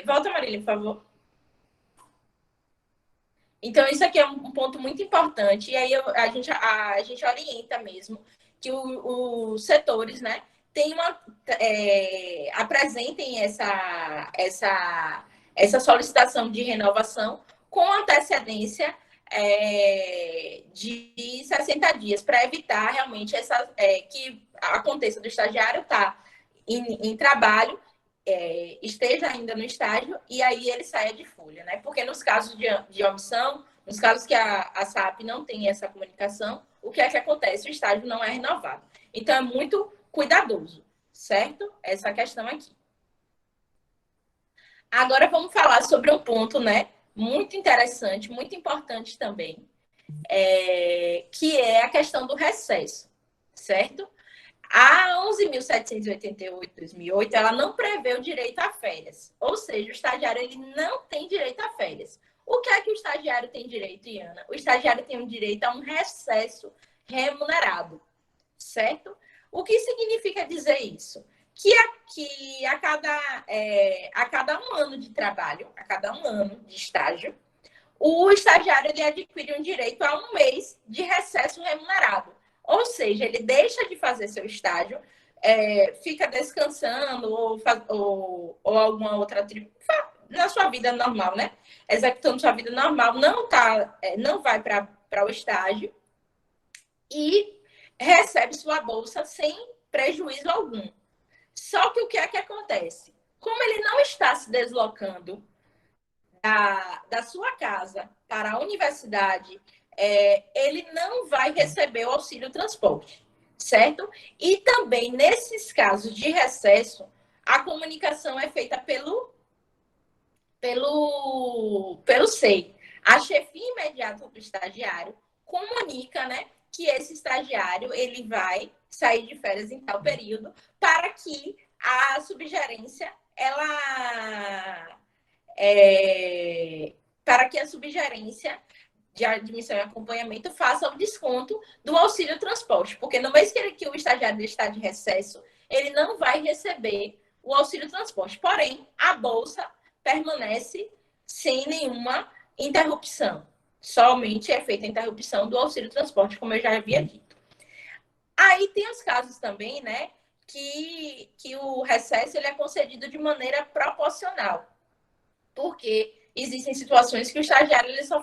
Volta, Marília, por favor. Então, isso aqui é um ponto muito importante. E aí, a gente orienta mesmo que os setores, né, apresentem essa solicitação de renovação com antecedência de 60 dias, para evitar realmente que aconteça do estagiário estar em trabalho, esteja ainda no estágio e aí ele saia de folha, né? Porque nos casos de omissão, nos casos que a SAAP não tem essa comunicação, o que é que acontece? O estágio não é renovado. Então, é muito cuidadoso, certo? Essa questão aqui. Agora, vamos falar sobre um ponto, né? Muito interessante, muito importante também, que é a questão do recesso, certo? A 11.788/2008, ela não prevê o direito a férias. Ou seja, o estagiário ele não tem direito a férias. O que é que o estagiário tem direito, Iana? O estagiário tem um direito a um recesso remunerado, certo? O que significa dizer isso? Que a cada 1 ano de trabalho, a cada 1 ano de estágio, o estagiário ele adquire um direito a 1 mês de recesso remunerado. Ou seja, ele deixa de fazer seu estágio, fica descansando ou alguma outra na sua vida normal, né? Executando sua vida normal, não vai para o estágio e recebe sua bolsa sem prejuízo algum. Só que o que é que acontece? Como ele não está se deslocando da sua casa para a universidade, ele não vai receber o auxílio transporte, certo? E também, nesses casos de recesso, a comunicação é feita pelo SEI. A chefia imediata do estagiário comunica, né, que esse estagiário ele vai sair de férias em tal período para que a subgerência para que a subgerência de admissão e acompanhamento faça o desconto do auxílio transporte, porque no mês que o estagiário está de recesso, ele não vai receber o auxílio transporte. Porém, a bolsa permanece sem nenhuma interrupção. Somente é feita a interrupção do auxílio transporte, como eu já havia dito. Aí tem os casos também, né, que o recesso ele é concedido de maneira proporcional, porque existem situações que o estagiário ele só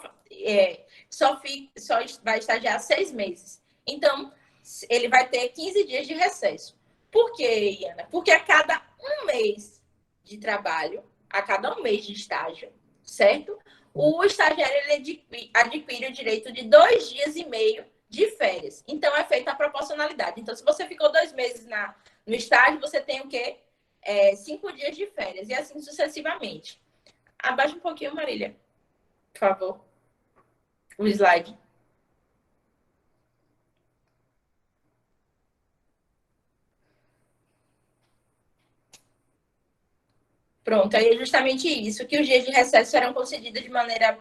vai estagiar 6 meses. Então, ele vai ter 15 dias de recesso. Por quê, Iana? Porque a cada um mês de trabalho, a cada um mês de estágio, certo? O estagiário ele adquire o direito de 2 dias e meio de férias. Então, é feita a proporcionalidade. Então, se você ficou 2 meses no estágio, você tem o quê? 5 dias de férias. E assim sucessivamente. Abaixa um pouquinho, Marília, por favor. O slide. Pronto, aí é justamente isso, que os dias de recesso serão concedidos de maneira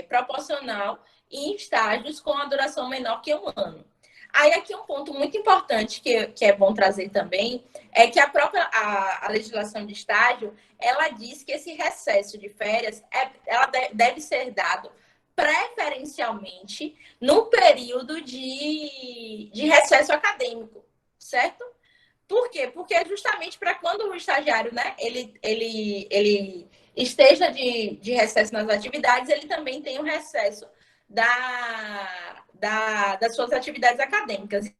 proporcional em estágios com a duração menor que 1 ano. Aí aqui um ponto muito importante que é bom trazer também é que a legislação de estágio, ela diz que esse recesso de férias ela deve ser dado preferencialmente no período de recesso acadêmico, certo? Por quê? Porque é justamente para quando o estagiário, né, ele esteja de recesso nas atividades, ele também tem o recesso das suas atividades acadêmicas.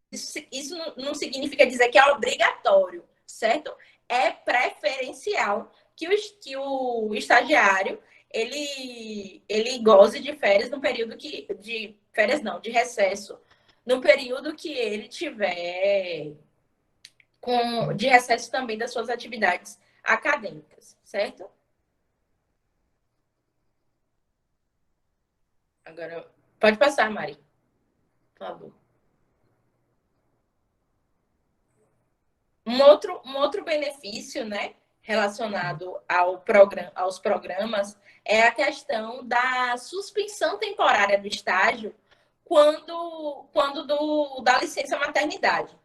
Isso não significa dizer que é obrigatório, certo? É preferencial que o estagiário ele goze de férias no período de recesso, no período que ele tiver de recesso também das suas atividades acadêmicas, certo? Agora, pode passar, Mari, por favor. Um outro benefício, né, relacionado aos programas é a questão da suspensão temporária do estágio da licença maternidade.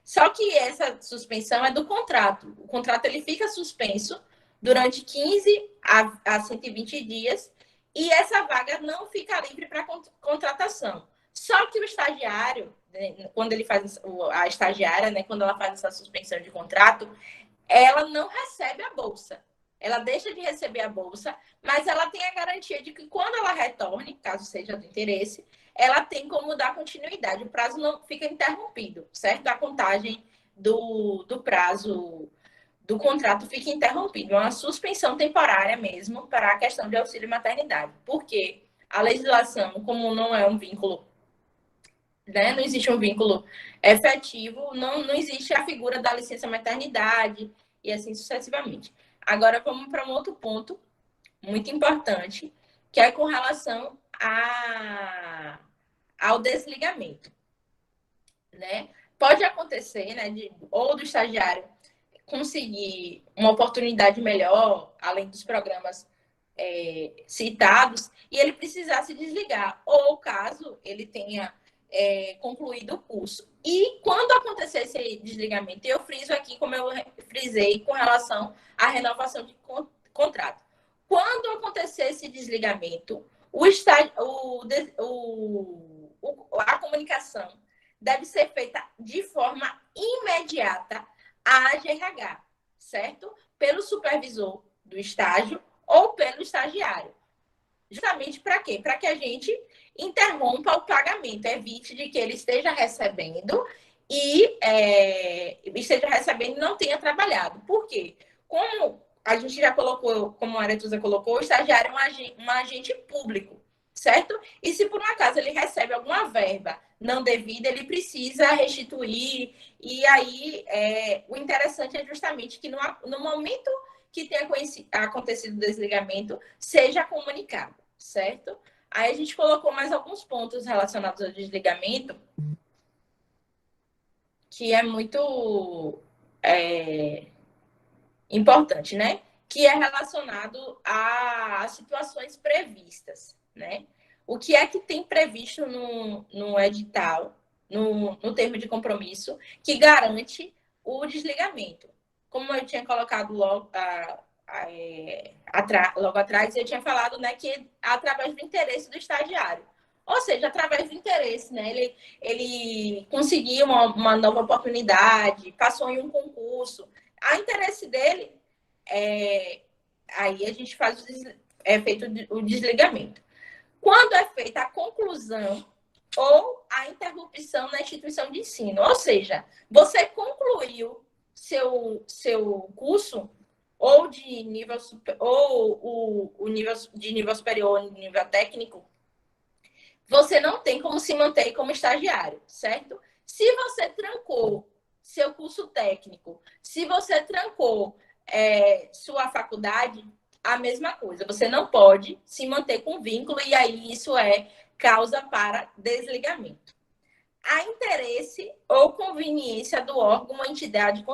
Só que essa suspensão é do contrato. O contrato ele fica suspenso durante 15 a 120 dias e essa vaga não fica livre para contratação. Só que o estagiário, né, quando ele faz a estagiária, né, quando ela faz essa suspensão de contrato, ela não recebe a bolsa. Ela deixa de receber a bolsa, mas ela tem a garantia de que quando ela retorne, caso seja do interesse, ela tem como dar continuidade. O prazo não fica interrompido, certo? A contagem do prazo do contrato fica interrompido. É uma suspensão temporária mesmo para a questão de auxílio maternidade. Porque a legislação, como não é um vínculo, né, não existe um vínculo efetivo, não existe a figura da licença maternidade e assim sucessivamente. Agora, vamos para um outro ponto muito importante, que é com relação ao desligamento, né? Pode acontecer, né, ou do estagiário conseguir uma oportunidade melhor, além dos programas citados, e ele precisar se desligar, ou caso ele tenha concluído o curso. E quando acontecer esse desligamento, eu friso aqui, como eu frisei, com relação à renovação de contrato. Quando acontecer esse desligamento, a comunicação deve ser feita de forma imediata à GRH, certo? Pelo supervisor do estágio ou pelo estagiário. Justamente para quê? Para que a gente interrompa o pagamento, evite de que ele esteja recebendo e não tenha trabalhado. Por quê? Como a gente já colocou, como a Aretusa colocou, o estagiário é um agente público, certo? E se por um acaso ele recebe alguma verba não devida, ele precisa restituir. E aí, o interessante é justamente que no momento que tenha acontecido o desligamento, seja comunicado, certo? Aí a gente colocou mais alguns pontos relacionados ao desligamento, que é muito importante, né? Que é relacionado a situações previstas, né? O que é que tem previsto no edital, no termo de compromisso, que garante o desligamento? Como eu tinha colocado logo atrás, eu tinha falado, né, que através do interesse do estagiário. Ou seja, através do interesse, né? Ele conseguiu uma nova oportunidade, passou em um concurso. A interesse dele, aí a gente faz feito o desligamento. Quando é feita a conclusão ou a interrupção na instituição de ensino, ou seja, você concluiu seu curso ou de nível ou o nível de nível superior, nível técnico, você não tem como se manter como estagiário, certo? Se você trancou seu curso técnico, se você trancou sua faculdade, a mesma coisa. Você não pode se manter com vínculo e aí isso é causa para desligamento. A interesse ou conveniência do órgão ou entidade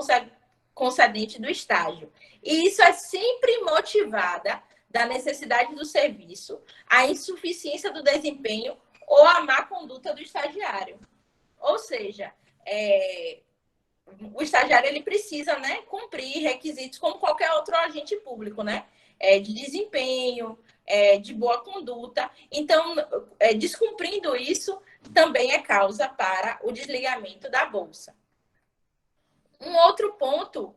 concedente do estágio. E isso é sempre motivada da necessidade do serviço, a insuficiência do desempenho ou a má conduta do estagiário. Ou seja, o estagiário ele precisa, né, cumprir requisitos como qualquer outro agente público, né? De desempenho, de boa conduta. Então, descumprindo isso, também é causa para o desligamento da bolsa. Um outro ponto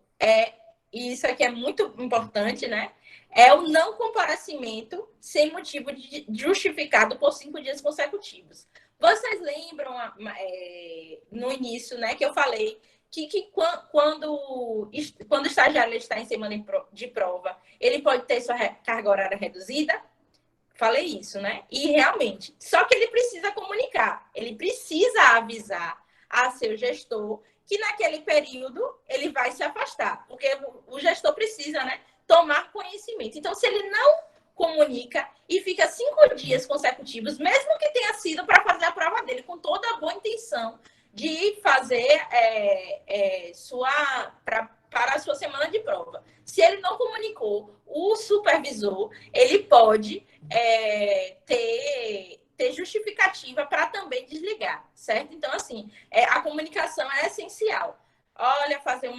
e isso aqui é muito importante, né? É o não comparecimento sem motivo justificado por 5 dias consecutivos. Vocês lembram no início, né, que eu falei que quando o estagiário está em semana de prova, ele pode ter sua carga horária reduzida? Falei isso, né? E realmente, só que ele precisa comunicar, ele precisa avisar a seu gestor que naquele período ele vai se afastar, porque o gestor precisa, né, tomar conhecimento. Então, se ele não comunica e fica 5 dias consecutivos, mesmo que tenha sido para fazer a prova dele, com toda a boa intenção de fazer para a sua semana de prova. Se ele não comunicou, o supervisor ele pode ter justificativa para também desligar, certo? Então, assim, a comunicação é essencial. Olha, fazer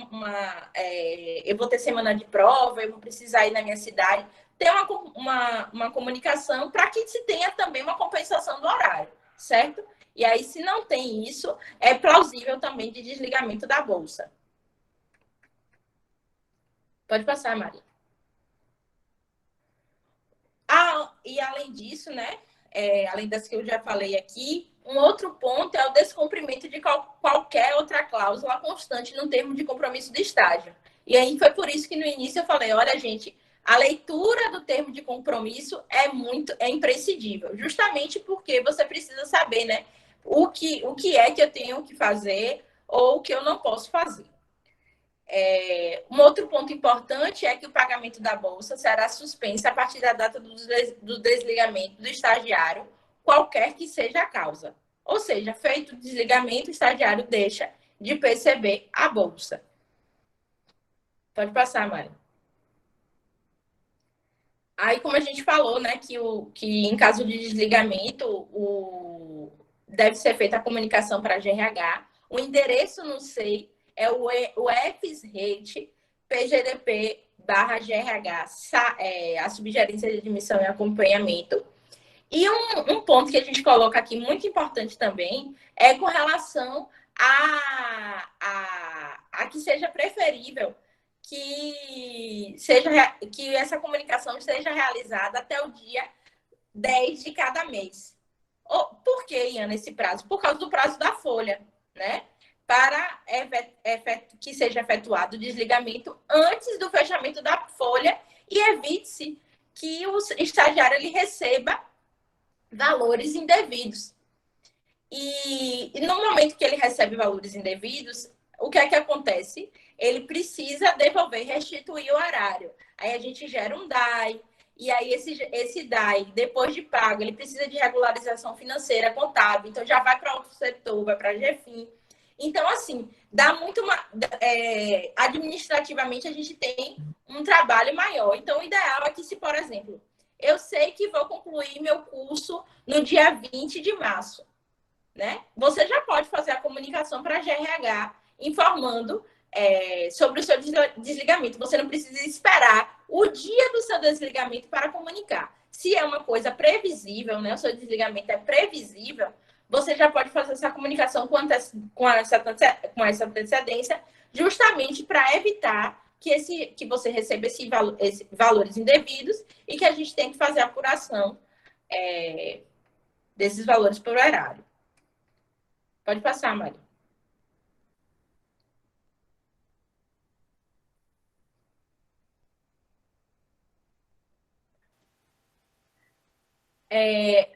eu vou ter semana de prova, eu vou precisar ir na minha cidade. Ter uma comunicação para que se tenha também uma compensação do horário, certo? E aí, se não tem isso, é plausível também de desligamento da bolsa. Pode passar, Maria. E além disso, né? Além das que eu já falei aqui, um outro ponto é o descumprimento de qualquer outra cláusula constante no termo de compromisso de estágio. E aí foi por isso que no início eu falei, olha, gente, a leitura do termo de compromisso é imprescindível, justamente porque você precisa saber, né, o que é que eu tenho que fazer ou o que eu não posso fazer. Um outro ponto importante é que o pagamento da bolsa será suspenso a partir da data do desligamento do estagiário, qualquer que seja a causa. Ou seja, feito o desligamento, o estagiário deixa de perceber a bolsa. Pode passar, Mari. Aí, como a gente falou, né, que em caso de desligamento, deve ser feita a comunicação para a GRH. O endereço no SEI é o FSREIT PGDP/GRH, a Subgerência de Admissão e Acompanhamento. E um ponto que a gente coloca aqui, muito importante também, é com relação a que seja preferível que essa comunicação seja realizada até o dia 10 de cada mês. Por que, Iana, esse prazo? Por causa do prazo da folha, né? Para que seja efetuado o desligamento antes do fechamento da folha e evite-se que o estagiário ele receba valores indevidos. E no momento que ele recebe valores indevidos, o que é que acontece? Ele precisa devolver, restituir o horário. Aí a gente gera um DAI, e aí esse DAI, depois de pago, ele precisa de regularização financeira, contábil, então já vai para outro setor, vai para a GFIM. Então, assim, dá muito administrativamente a gente tem um trabalho maior. Então, o ideal é que, se, por exemplo, eu sei que vou concluir meu curso no dia 20 de março, né? Você já pode fazer a comunicação para a GRH informando sobre o seu desligamento. Você não precisa esperar o dia do seu desligamento para comunicar. Se é uma coisa previsível, né? O seu desligamento é previsível, você já pode fazer essa comunicação com essa antecedência, justamente para evitar que você receba esses valores indevidos e que a gente tem que fazer a apuração desses valores por erário. Pode passar, Mari.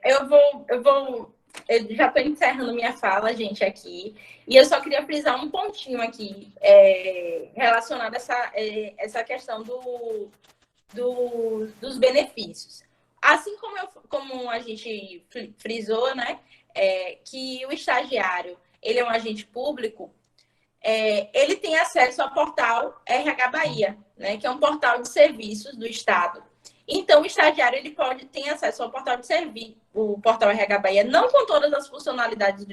Eu já estou encerrando minha fala, gente, aqui. E eu só queria frisar um pontinho aqui relacionado a essa questão dos benefícios. Assim como a gente frisou, né, que o estagiário ele é um agente público, ele tem acesso ao portal RH Bahia, né, que é um portal de serviços do Estado. Então, o estagiário ele tem acesso ao portal de serviço, o portal RH Bahia, não com todas as funcionalidades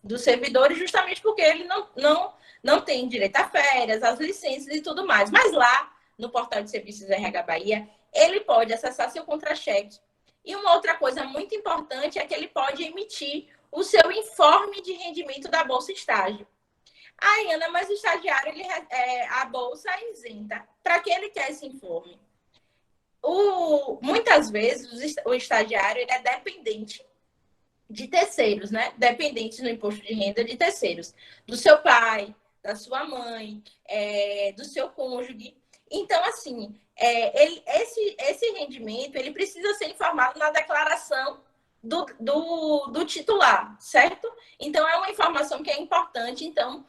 dos servidores, justamente porque ele não tem direito a férias, as licenças e tudo mais. Mas lá, no portal de serviços RH Bahia, ele pode acessar seu contra-cheque. E uma outra coisa muito importante é que ele pode emitir o seu informe de rendimento da Bolsa Estágio. Ana, mas o estagiário, a Bolsa é isenta. Para que ele quer esse informe? Muitas vezes o estagiário ele é dependente de terceiros, né? Dependente no imposto de renda de terceiros. Do seu pai, da sua mãe, do seu cônjuge. Então, assim, esse rendimento ele precisa ser informado na declaração do titular, certo? Então, é uma informação que é importante, então,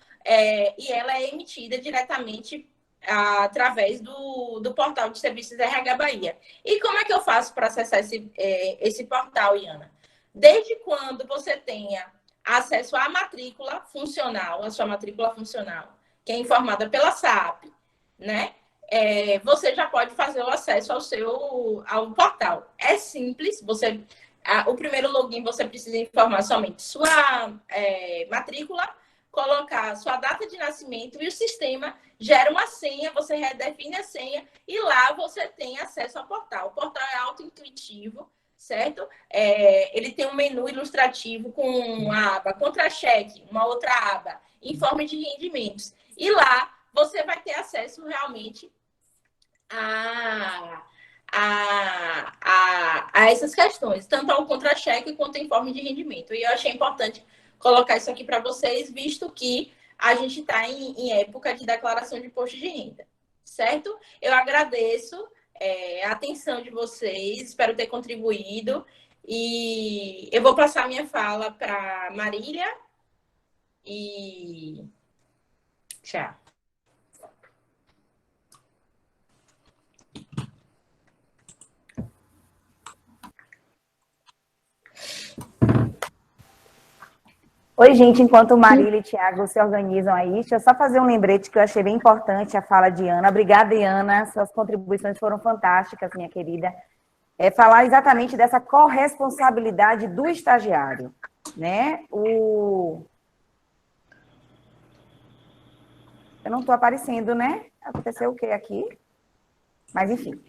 e ela é emitida diretamente através do portal de serviços RH Bahia. E como é que eu faço para acessar esse portal, Iana? Desde quando você tenha acesso à matrícula funcional, a sua matrícula funcional, que é informada pela SAP, né? Você já pode fazer o acesso ao portal. É simples, o primeiro login você precisa informar somente sua matrícula, colocar sua data de nascimento e o sistema gera uma senha, você redefine a senha e lá você tem acesso ao portal. O portal é auto-intuitivo, certo? Ele tem um menu ilustrativo com uma aba contra-cheque, uma outra aba, informe de rendimentos. E lá você vai ter acesso realmente a essas questões, tanto ao contra-cheque quanto ao informe de rendimento. E eu achei importante colocar isso aqui para vocês, visto que a gente está em época de declaração de imposto de renda, certo? Eu agradeço a atenção de vocês, espero ter contribuído, e eu vou passar a minha fala para Marília e tchau. Oi, gente, enquanto Marília e Thiago se organizam aí, deixa eu só fazer um lembrete que eu achei bem importante a fala de Ana. Obrigada, Ana, suas contribuições foram fantásticas, minha querida. Falar exatamente dessa corresponsabilidade do estagiário, né? Eu não estou aparecendo, né? Aconteceu o quê aqui? Mas, enfim.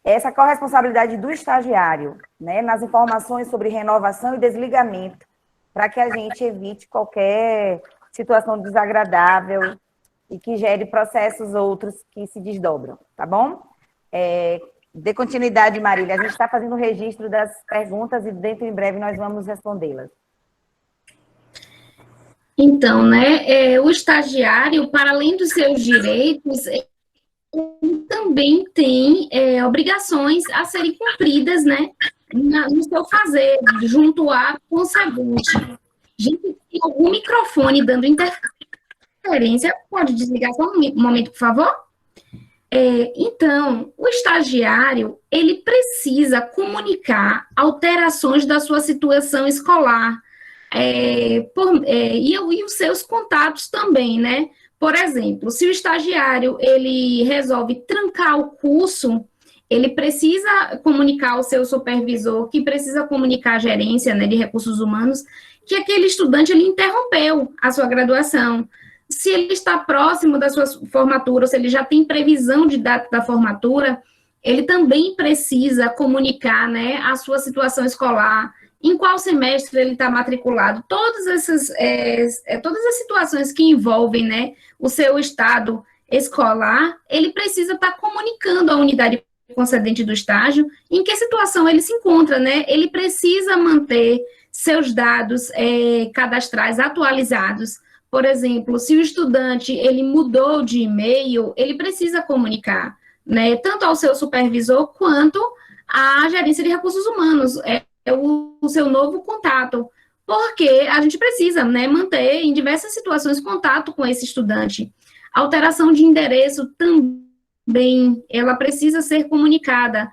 Essa corresponsabilidade do estagiário, né? Nas informações sobre renovação e desligamento, para que a gente evite qualquer situação desagradável e que gere processos outros que se desdobram, tá bom? Dê continuidade, Marília. A gente está fazendo o registro das perguntas e dentro em breve nós vamos respondê-las. Então, né, o estagiário, para além dos seus direitos, ele também tem obrigações a serem cumpridas, né, no seu fazer, junto à Consagude. Gente, tem algum microfone dando interferência? Pode desligar só um momento, por favor? Então, o estagiário, ele precisa comunicar alterações da sua situação escolar, e os seus contatos também, né? Por exemplo, se o estagiário, ele resolve trancar o curso, ele precisa comunicar ao seu supervisor, que precisa comunicar à gerência, né, de recursos humanos, que aquele estudante, ele interrompeu a sua graduação. Se ele está próximo da sua formatura, ou se ele já tem previsão de data da formatura, ele também precisa comunicar, né, a sua situação escolar, em qual semestre ele está matriculado, todas as situações que envolvem, né, o seu estado escolar, ele precisa estar comunicando à unidade concedente do estágio em que situação ele se encontra, né? Ele precisa manter seus dados cadastrais atualizados. Por exemplo, se o estudante ele mudou de e-mail, ele precisa comunicar, né? Tanto ao seu supervisor quanto à gerência de recursos humanos, o seu novo contato, porque a gente precisa, né, manter em diversas situações contato com esse estudante. A alteração de endereço também, ela precisa ser comunicada,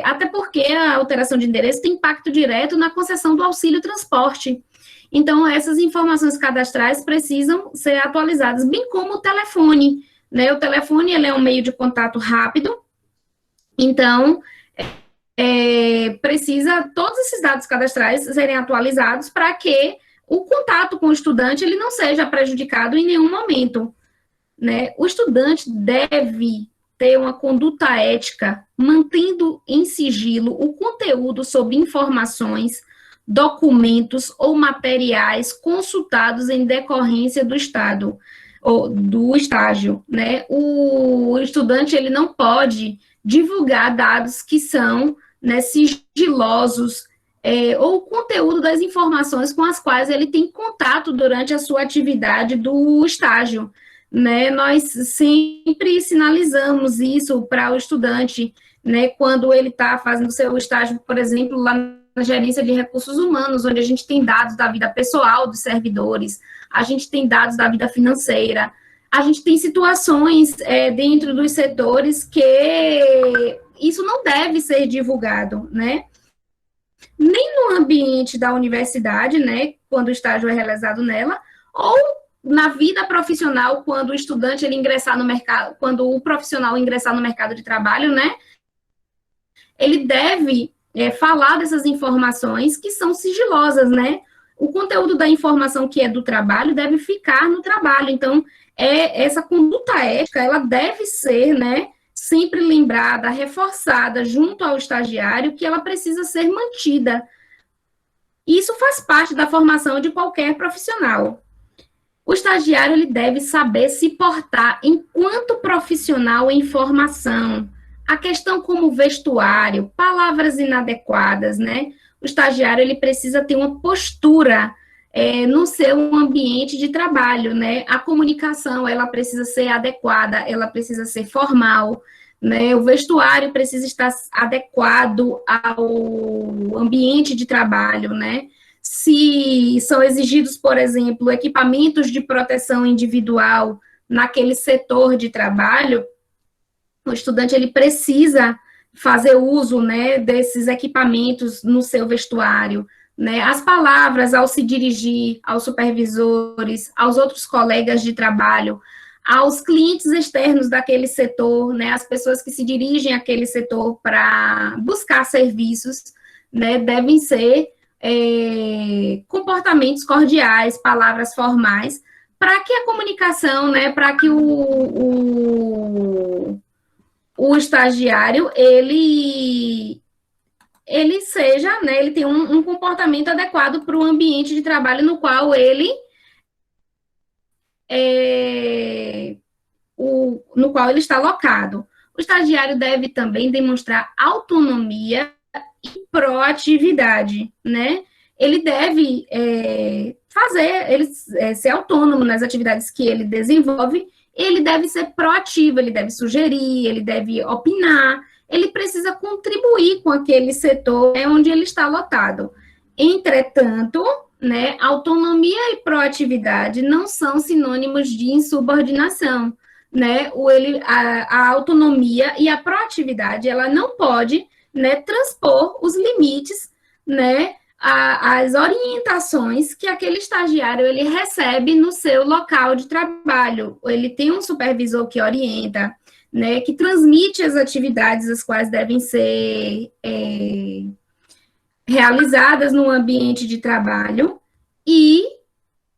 até porque a alteração de endereço tem impacto direto na concessão do auxílio transporte. Então, essas informações cadastrais precisam ser atualizadas, bem como o telefone, né? O telefone, ele é um meio de contato rápido, então, precisa todos esses dados cadastrais serem atualizados para que o contato com o estudante, ele não seja prejudicado em nenhum momento, né? O estudante deve ter uma conduta ética, mantendo em sigilo o conteúdo sobre informações, documentos ou materiais consultados em decorrência do estado, ou do estágio, né? O estudante, ele não pode divulgar dados que são, né, sigilosos, ou o conteúdo das informações com as quais ele tem contato durante a sua atividade do estágio, né? Nós sempre sinalizamos isso para o estudante, né, quando ele está fazendo seu estágio, por exemplo, lá na gerência de recursos humanos, onde a gente tem dados da vida pessoal dos servidores, a gente tem dados da vida financeira, a gente tem situações dentro dos setores que isso não deve ser divulgado, né? Nem no ambiente da universidade, né, quando o estágio é realizado nela, ou na vida profissional, quando o estudante ele ingressar no mercado, quando o profissional ingressar no mercado de trabalho, né, ele deve falar dessas informações que são sigilosas, né? O conteúdo da informação que é do trabalho deve ficar no trabalho. Então, essa conduta ética, ela deve ser, né, sempre lembrada, reforçada junto ao estagiário, que ela precisa ser mantida. Isso faz parte da formação de qualquer profissional. O estagiário, ele deve saber se portar enquanto profissional em formação. A questão como vestuário, palavras inadequadas, né? O estagiário, ele precisa ter uma postura no seu ambiente de trabalho, né? A comunicação, ela precisa ser adequada, ela precisa ser formal, né? O vestuário precisa estar adequado ao ambiente de trabalho, né? Se são exigidos, por exemplo, equipamentos de proteção individual naquele setor de trabalho, o estudante, ele precisa fazer uso, né, desses equipamentos no seu vestuário, né? As palavras ao se dirigir aos supervisores, aos outros colegas de trabalho, aos clientes externos daquele setor, né, as pessoas que se dirigem àquele setor para buscar serviços, né, devem ser comportamentos cordiais, palavras formais, para que a comunicação, né, para que o estagiário, ele seja, né, ele tem um comportamento adequado para o ambiente de trabalho no qual ele no qual ele está alocado. O estagiário deve também demonstrar autonomia e proatividade, né? Ele deve ser autônomo nas atividades que ele desenvolve, ele deve ser proativo, ele deve sugerir, ele deve opinar, ele precisa contribuir com aquele setor onde ele está lotado. Entretanto, né, autonomia e proatividade não são sinônimos de insubordinação, né, a autonomia e a proatividade, ela não pode, né, transpor os limites, né, as orientações que aquele estagiário ele recebe no seu local de trabalho. Ele tem um supervisor que orienta, né, que transmite as atividades as quais devem ser realizadas no ambiente de trabalho, e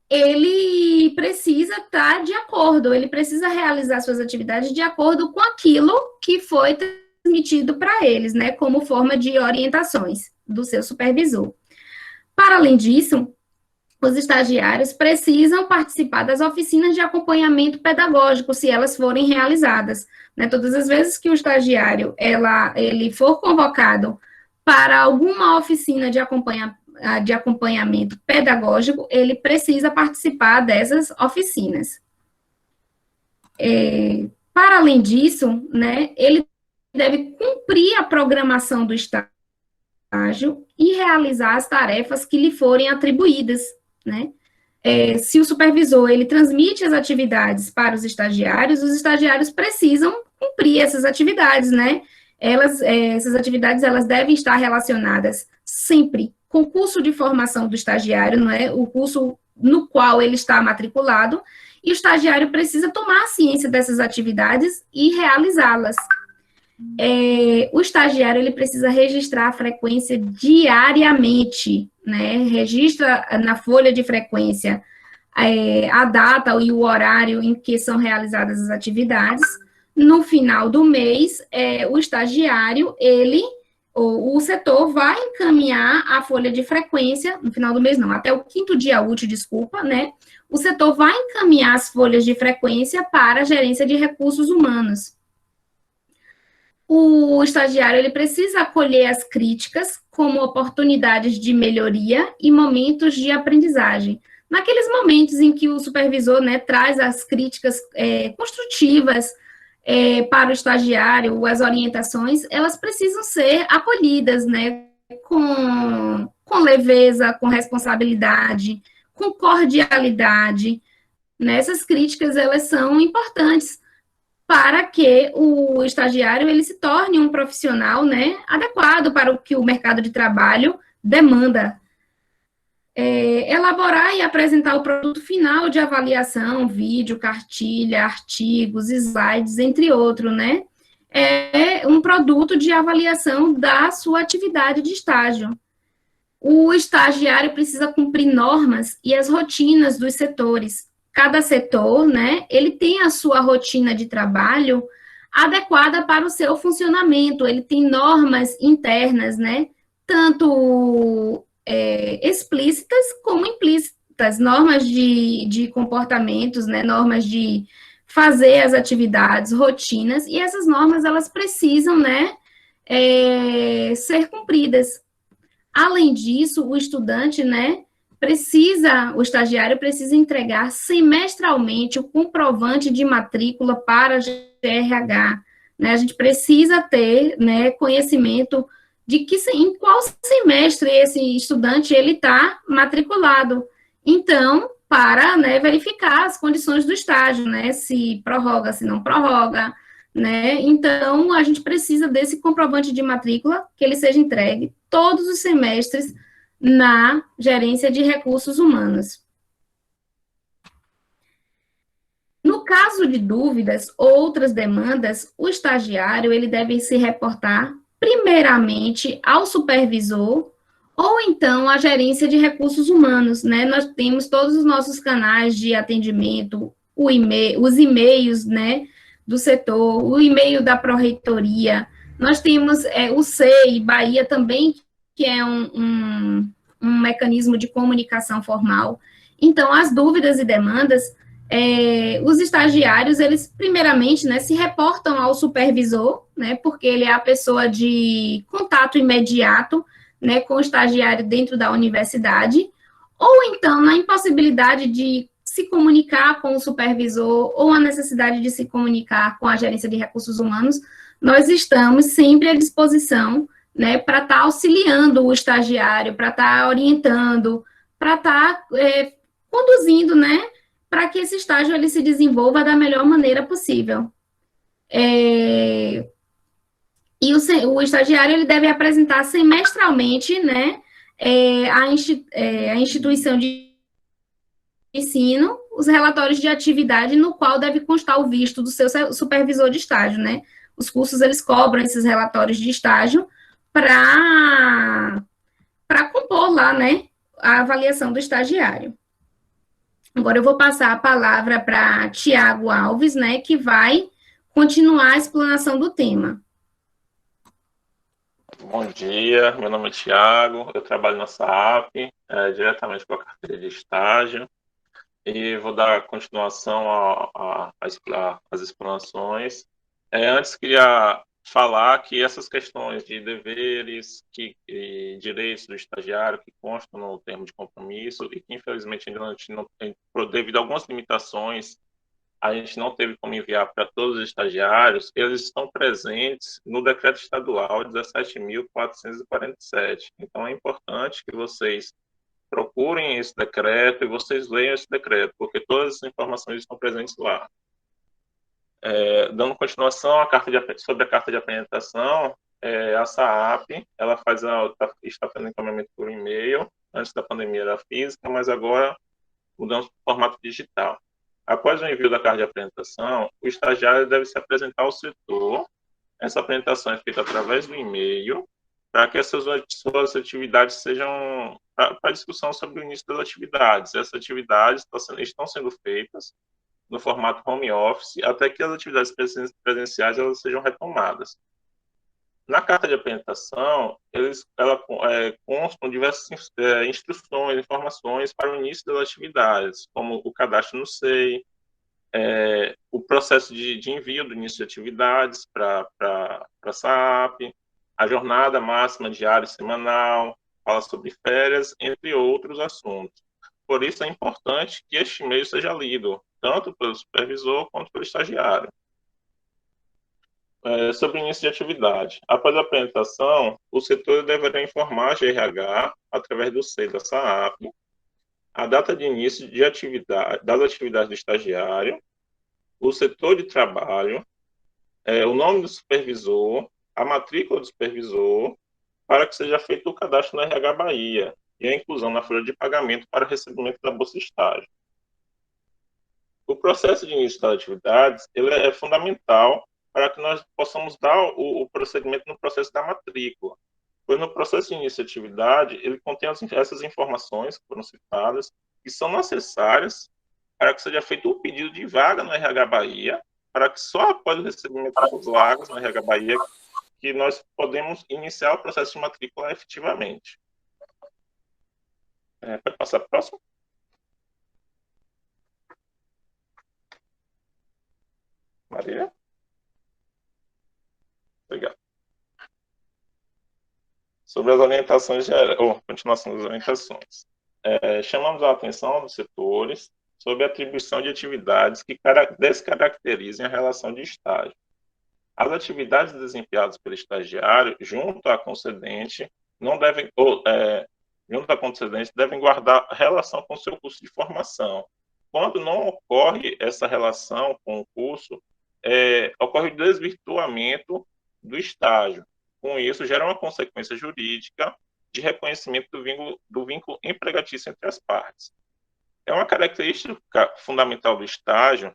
ele precisa estar de acordo, ele precisa realizar suas atividades de acordo com aquilo que foi transmitido para eles, né, como forma de orientações do seu supervisor. Para além disso, os estagiários precisam participar das oficinas de acompanhamento pedagógico, se elas forem realizadas, né, todas as vezes que o estagiário, ele for convocado para alguma oficina de acompanhamento pedagógico, ele precisa participar dessas oficinas. Para além disso, né, ele deve cumprir a programação do estágio e realizar as tarefas que lhe forem atribuídas, né. Se o supervisor, ele transmite as atividades para os estagiários precisam cumprir essas atividades, né. Essas atividades, elas devem estar relacionadas sempre com o curso de formação do estagiário, não é? O curso no qual ele está matriculado, e o estagiário precisa tomar ciência dessas atividades e realizá-las. O estagiário, ele precisa registrar a frequência diariamente, né? Registra na folha de frequência a data e o horário em que são realizadas as atividades. No final do mês, o estagiário, o setor vai encaminhar a folha de frequência, no final do mês não, até o 5º dia útil, desculpa, né? O setor vai encaminhar as folhas de frequência para a gerência de recursos humanos. O estagiário, ele precisa acolher as críticas como oportunidades de melhoria e momentos de aprendizagem. Naqueles momentos em que o supervisor, né, traz as críticas construtivas, para o estagiário, as orientações, elas precisam ser acolhidas, né, com leveza, com responsabilidade, com cordialidade, né. Essas críticas, elas são importantes para que o estagiário, ele se torne um profissional, né, adequado para o que o mercado de trabalho demanda. Elaborar e apresentar o produto final de avaliação, vídeo, cartilha, artigos, slides, entre outros, né? É um produto de avaliação da sua atividade de estágio. O estagiário precisa cumprir normas e as rotinas dos setores. Cada setor, né, ele tem a sua rotina de trabalho adequada para o seu funcionamento, ele tem normas internas, né, tanto explícitas como implícitas, normas de comportamentos, né, normas de fazer as atividades, rotinas, e essas normas, elas precisam, né, ser cumpridas. Além disso, o estudante, né, o estagiário precisa entregar semestralmente o comprovante de matrícula para a GRH, né, a gente precisa ter, né, conhecimento de que em qual semestre esse estudante ele está matriculado. Então, para, né, verificar as condições do estágio, né, se prorroga, se não prorroga, né, então a gente precisa desse comprovante de matrícula, que ele seja entregue todos os semestres na gerência de recursos humanos. No caso de dúvidas ou outras demandas, o estagiário, ele deve se reportar primeiramente ao supervisor ou então à gerência de recursos humanos, né? Nós temos todos os nossos canais de atendimento, os e-mails, né, do setor, o e-mail da pró-reitoria, nós temos o SEI Bahia também, que é um mecanismo de comunicação formal. Então, as dúvidas e demandas, os estagiários, eles primeiramente, né, se reportam ao supervisor, né, porque ele é a pessoa de contato imediato, né, com o estagiário dentro da universidade, ou então, na impossibilidade de se comunicar com o supervisor, ou a necessidade de se comunicar com a gerência de recursos humanos, nós estamos sempre à disposição, né, para estar auxiliando o estagiário, para estar orientando, para estar conduzindo, né, para que esse estágio ele se desenvolva da melhor maneira possível. E o estagiário ele deve apresentar semestralmente, né, a instituição de ensino, os relatórios de atividade no qual deve constar o visto do seu supervisor de estágio, né? Os cursos, eles cobram esses relatórios de estágio para compor lá, né, a avaliação do estagiário. Agora eu vou passar a palavra para Tiago Alves, né, que vai continuar a explanação do tema. Bom dia, meu nome é Tiago, eu trabalho na SAAP, diretamente com a carteira de estágio, e vou dar continuação às explanações. Antes, queria falar que essas questões de deveres e direitos do estagiário que constam no termo de compromisso e que, infelizmente, ainda não, devido a algumas limitações, a gente não teve como enviar para todos os estagiários, eles estão presentes no decreto estadual 17.447. Então, é importante que vocês procurem esse decreto e vocês leiam esse decreto, porque todas as informações estão presentes lá. Dando continuação sobre a carta de apresentação, a SAAP, ela está fazendo encaminhamento por e-mail, antes da pandemia era física, mas agora mudamos para o formato digital. Após o envio da carta de apresentação, o estagiário deve se apresentar ao setor. Essa apresentação é feita através do e-mail, para que essas suas atividades sejam para discussão sobre o início das atividades. Essas atividades estão sendo feitas no formato home office, até que as atividades presenciais elas sejam retomadas. Na carta de apresentação, ela constam diversas instruções, informações para o início das atividades, como o cadastro no SEI, o processo de envio do início de atividades para a SAAP, a jornada máxima diária e semanal, fala sobre férias, entre outros assuntos. Por isso é importante que este e-mail seja lido, tanto pelo supervisor quanto pelo estagiário. Sobre o início de atividade. Após a apresentação, o setor deverá informar a GRH, através do SEI da SAAP, a data de início de das atividades do estagiário, o setor de trabalho, o nome do supervisor, a matrícula do supervisor, para que seja feito o cadastro no RH Bahia e a inclusão na folha de pagamento para o recebimento da bolsa de estágio. O processo de início das atividades ele é fundamental para que nós possamos dar o procedimento no processo da matrícula. Pois no processo de início de atividade, ele contém essas informações que foram citadas, que são necessárias para que seja feito o pedido de vaga no RH Bahia, para que só após o recebimento das vagas no RH Bahia que nós podemos iniciar o processo de matrícula efetivamente. Pode passar para o próximo? Maria? Obrigado. Sobre as orientações gerais, continuação das orientações. Chamamos a atenção dos setores sobre a atribuição de atividades que descaracterizem a relação de estágio. As atividades desempenhadas pelo estagiário junto à concedente devem guardar relação com o seu curso de formação. Quando não ocorre essa relação com o curso, ocorre o desvirtuamento do estágio. Com isso, gera uma consequência jurídica de reconhecimento do vínculo empregatício entre as partes. É uma característica fundamental do estágio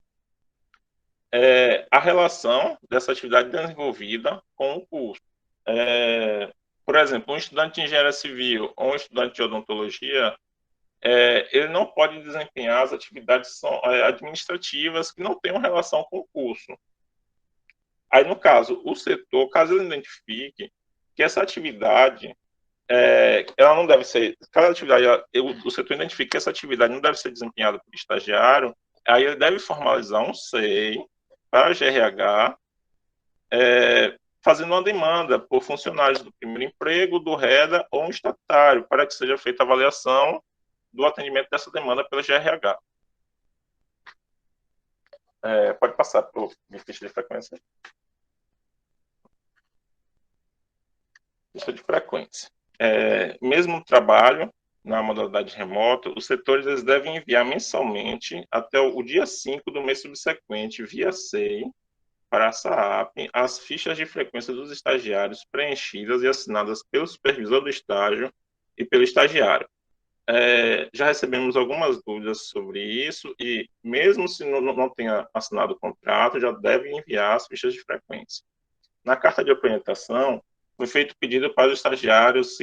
a relação dessa atividade desenvolvida com o curso. Por exemplo, um estudante de engenharia civil ou um estudante de odontologia, ele não pode desempenhar as atividades administrativas que não tenham relação com o curso. Aí, no caso, o setor, caso ele identifique que essa atividade, ela não deve ser, cada atividade, o setor identifica que essa atividade não deve ser desempenhada por estagiário, aí ele deve formalizar um SEI para a GRH, fazendo uma demanda por funcionários do primeiro emprego, do REDA ou um estatutário, para que seja feita a avaliação do atendimento dessa demanda pela GRH. Pode passar para o ficha de frequência. Ficha de frequência. Mesmo trabalho, na modalidade remota, os setores eles devem enviar mensalmente até o dia 5 do mês subsequente, via SEI, para a SAAP, as fichas de frequência dos estagiários preenchidas e assinadas pelo supervisor do estágio e pelo estagiário. Já recebemos algumas dúvidas sobre isso e, mesmo se não tenha assinado o contrato, já deve enviar as fichas de frequência. Na carta de apresentação, foi feito pedido para os estagiários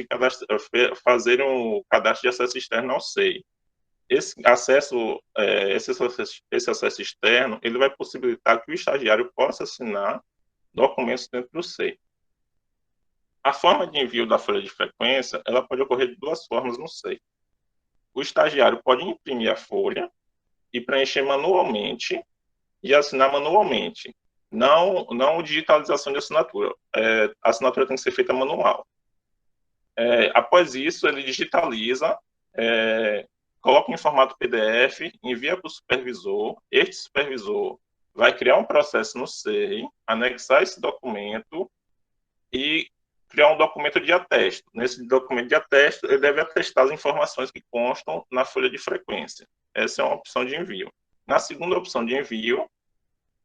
fazerem o cadastro de acesso externo ao SEI. Esse acesso externo, ele vai possibilitar que o estagiário possa assinar documentos dentro do SEI. A forma de envio da folha de frequência, ela pode ocorrer de duas formas no SEI. O estagiário pode imprimir a folha e preencher manualmente e assinar manualmente. Não digitalização de assinatura. A assinatura tem que ser feita manual. Após isso, ele digitaliza, coloca em formato PDF, envia para o supervisor. Este supervisor vai criar um processo no SEI, anexar esse documento e criar um documento de atesto. Nesse documento de atesto, ele deve atestar as informações que constam na folha de frequência. Essa é uma opção de envio. Na segunda opção de envio,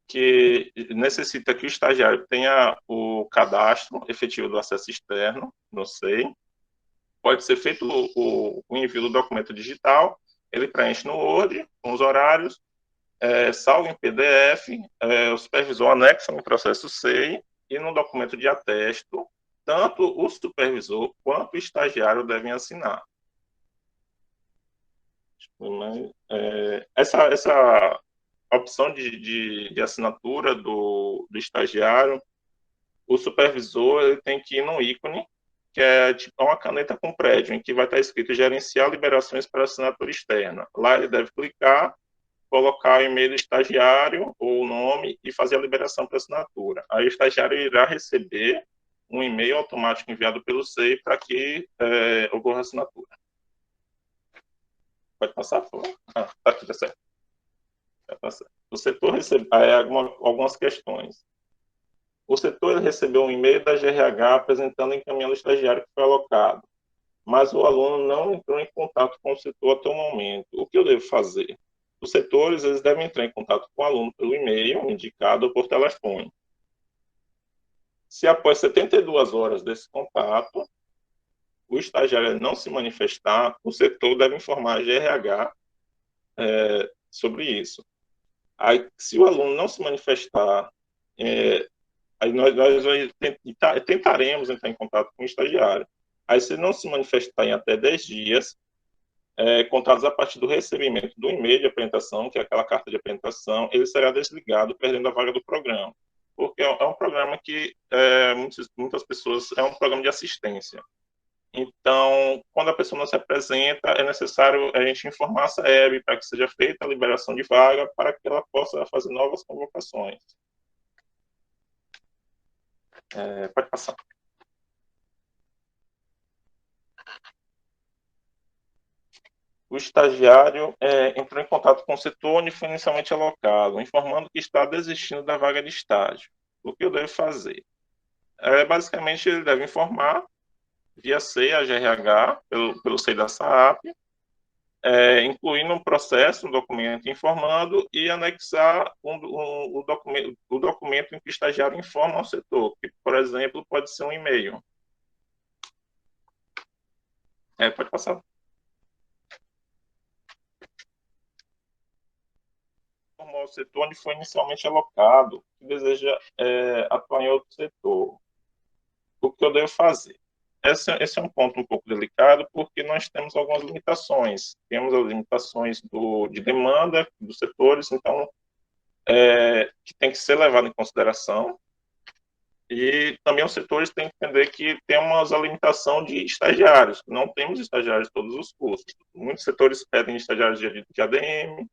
que necessita que o estagiário tenha o cadastro efetivo do acesso externo, no SEI, pode ser feito o envio do documento digital, ele preenche no Word, com os horários, salva em PDF, o supervisor anexa no processo SEI, e no documento de atesto, tanto o supervisor quanto o estagiário devem assinar. Essa opção de assinatura do estagiário, o supervisor ele tem que ir no ícone, que é tipo uma caneta com prédio, em que vai estar escrito gerenciar liberações para assinatura externa. Lá ele deve clicar, colocar o e-mail do estagiário ou o nome e fazer a liberação para assinatura. Aí o estagiário irá receber um e-mail automático enviado pelo SEI para que ocorra a assinatura. Pode passar, por favor? Tá aqui, tá certo. O setor recebeu algumas questões. O setor recebeu um e-mail da GRH apresentando e encaminhando o estagiário que foi alocado, mas o aluno não entrou em contato com o setor até o momento. O que eu devo fazer? Os setores eles devem entrar em contato com o aluno pelo e-mail indicado ou por telefone. Se após 72 horas desse contato, o estagiário não se manifestar, o setor deve informar a GRH sobre isso. Aí, se o aluno não se manifestar, aí nós tentaremos entrar em contato com o estagiário. Aí, se não se manifestar em até 10 dias, contados a partir do recebimento do e-mail de apresentação, que é aquela carta de apresentação, ele será desligado, perdendo a vaga do programa. Porque é um programa que muitas pessoas, é um programa de assistência. Então, quando a pessoa não se apresenta, é necessário a gente informar a SAEB para que seja feita a liberação de vaga para que ela possa fazer novas convocações. Pode passar. O estagiário entrou em contato com o setor onde foi inicialmente alocado, informando que está desistindo da vaga de estágio. O que eu devo fazer? Basicamente, ele deve informar via SEI, a GRH, pelo SEI da SAAP, incluindo um processo, um documento informando e anexar o documento em que o estagiário informa ao setor, que, por exemplo, pode ser um e-mail. Pode passar. Informou o setor onde foi inicialmente alocado, que deseja atuar em outro setor. O que eu devo fazer? Esse é um ponto um pouco delicado, porque nós temos algumas limitações. Temos as limitações de demanda dos setores, então, que tem que ser levado em consideração. E também os setores têm que entender que temos a limitação de estagiários. Não temos estagiários de todos os cursos. Muitos setores pedem estagiários de ADM,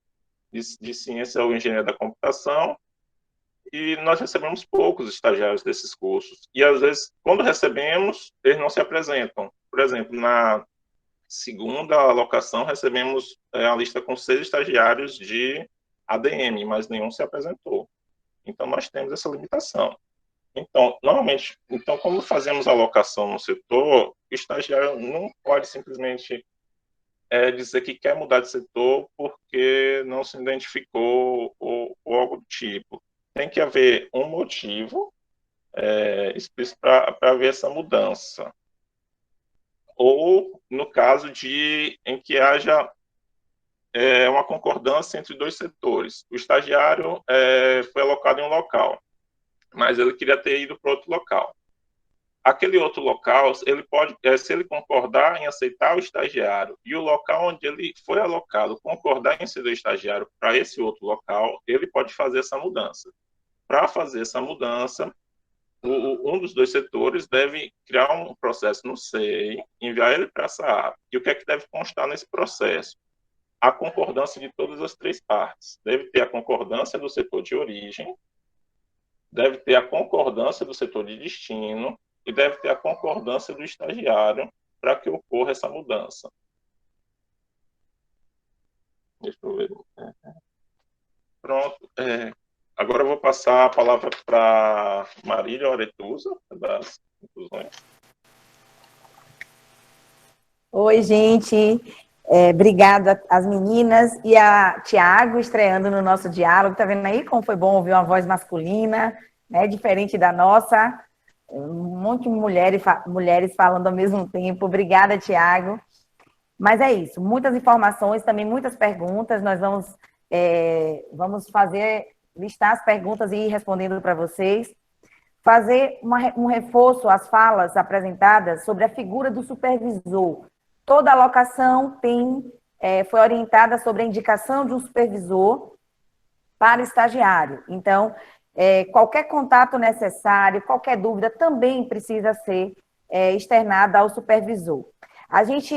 de ciência ou engenharia da computação, e nós recebemos poucos estagiários desses cursos. E, às vezes, quando recebemos, eles não se apresentam. Por exemplo, na segunda alocação, recebemos a lista com 6 estagiários de ADM, mas nenhum se apresentou. Então, nós temos essa limitação. Então, normalmente, como fazemos a alocação no setor, o estagiário não pode simplesmente dizer que quer mudar de setor porque não se identificou ou algo do tipo. Tem que haver um motivo explícito para haver essa mudança. Ou, no caso em que haja uma concordância entre dois setores. O estagiário foi alocado em um local, mas ele queria ter ido para outro local. Aquele outro local, ele pode, se ele concordar em aceitar o estagiário e o local onde ele foi alocado concordar em ser o estagiário para esse outro local, ele pode fazer essa mudança. Para fazer essa mudança, um dos dois setores deve criar um processo no SEI, enviar ele para essa SAAP. E o que é que deve constar nesse processo? A concordância de todas as três partes. Deve ter a concordância do setor de origem, deve ter a concordância do setor de destino e deve ter a concordância do estagiário para que ocorra essa mudança. Deixa eu ver. Pronto. Agora eu vou passar a palavra para Marília Aretusa, das conclusões. Oi, gente. Obrigada às meninas e a Tiago estreando no nosso diálogo. Tá vendo aí como foi bom ouvir uma voz masculina, né, diferente da nossa. Um monte de mulheres falando ao mesmo tempo. Obrigada, Tiago. Mas é isso, muitas informações, também muitas perguntas. Nós vamos listar as perguntas e ir respondendo para vocês. Fazer um reforço às falas apresentadas sobre a figura do supervisor. Toda alocação foi orientada sobre a indicação de um supervisor para estagiário. Então, qualquer contato necessário, qualquer dúvida também precisa ser externada ao supervisor. A gente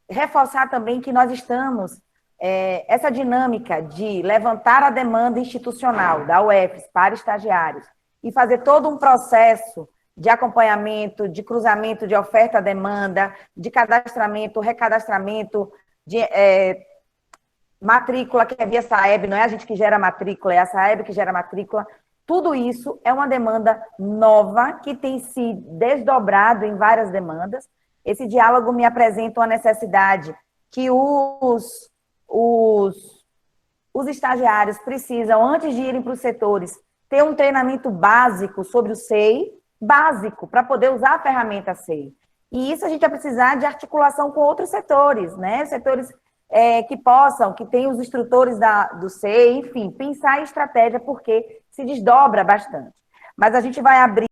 reforçar também que nós estamos, essa dinâmica de levantar a demanda institucional da UFES para estagiários e fazer todo um processo de acompanhamento, de cruzamento de oferta-demanda, de cadastramento, recadastramento, de matrícula, que é via SAEB, não é a gente que gera matrícula, é a SAEB que gera matrícula. Tudo isso é uma demanda nova que tem se desdobrado em várias demandas. Esse diálogo me apresenta uma necessidade que os estagiários precisam, antes de irem para os setores, ter um treinamento básico sobre o SEI, básico, para poder usar a ferramenta SEI. E isso a gente vai precisar de articulação com outros setores, né? Setores que tenham os instrutores do SEI, enfim, pensar em estratégia, porque se desdobra bastante. Mas a gente vai abrir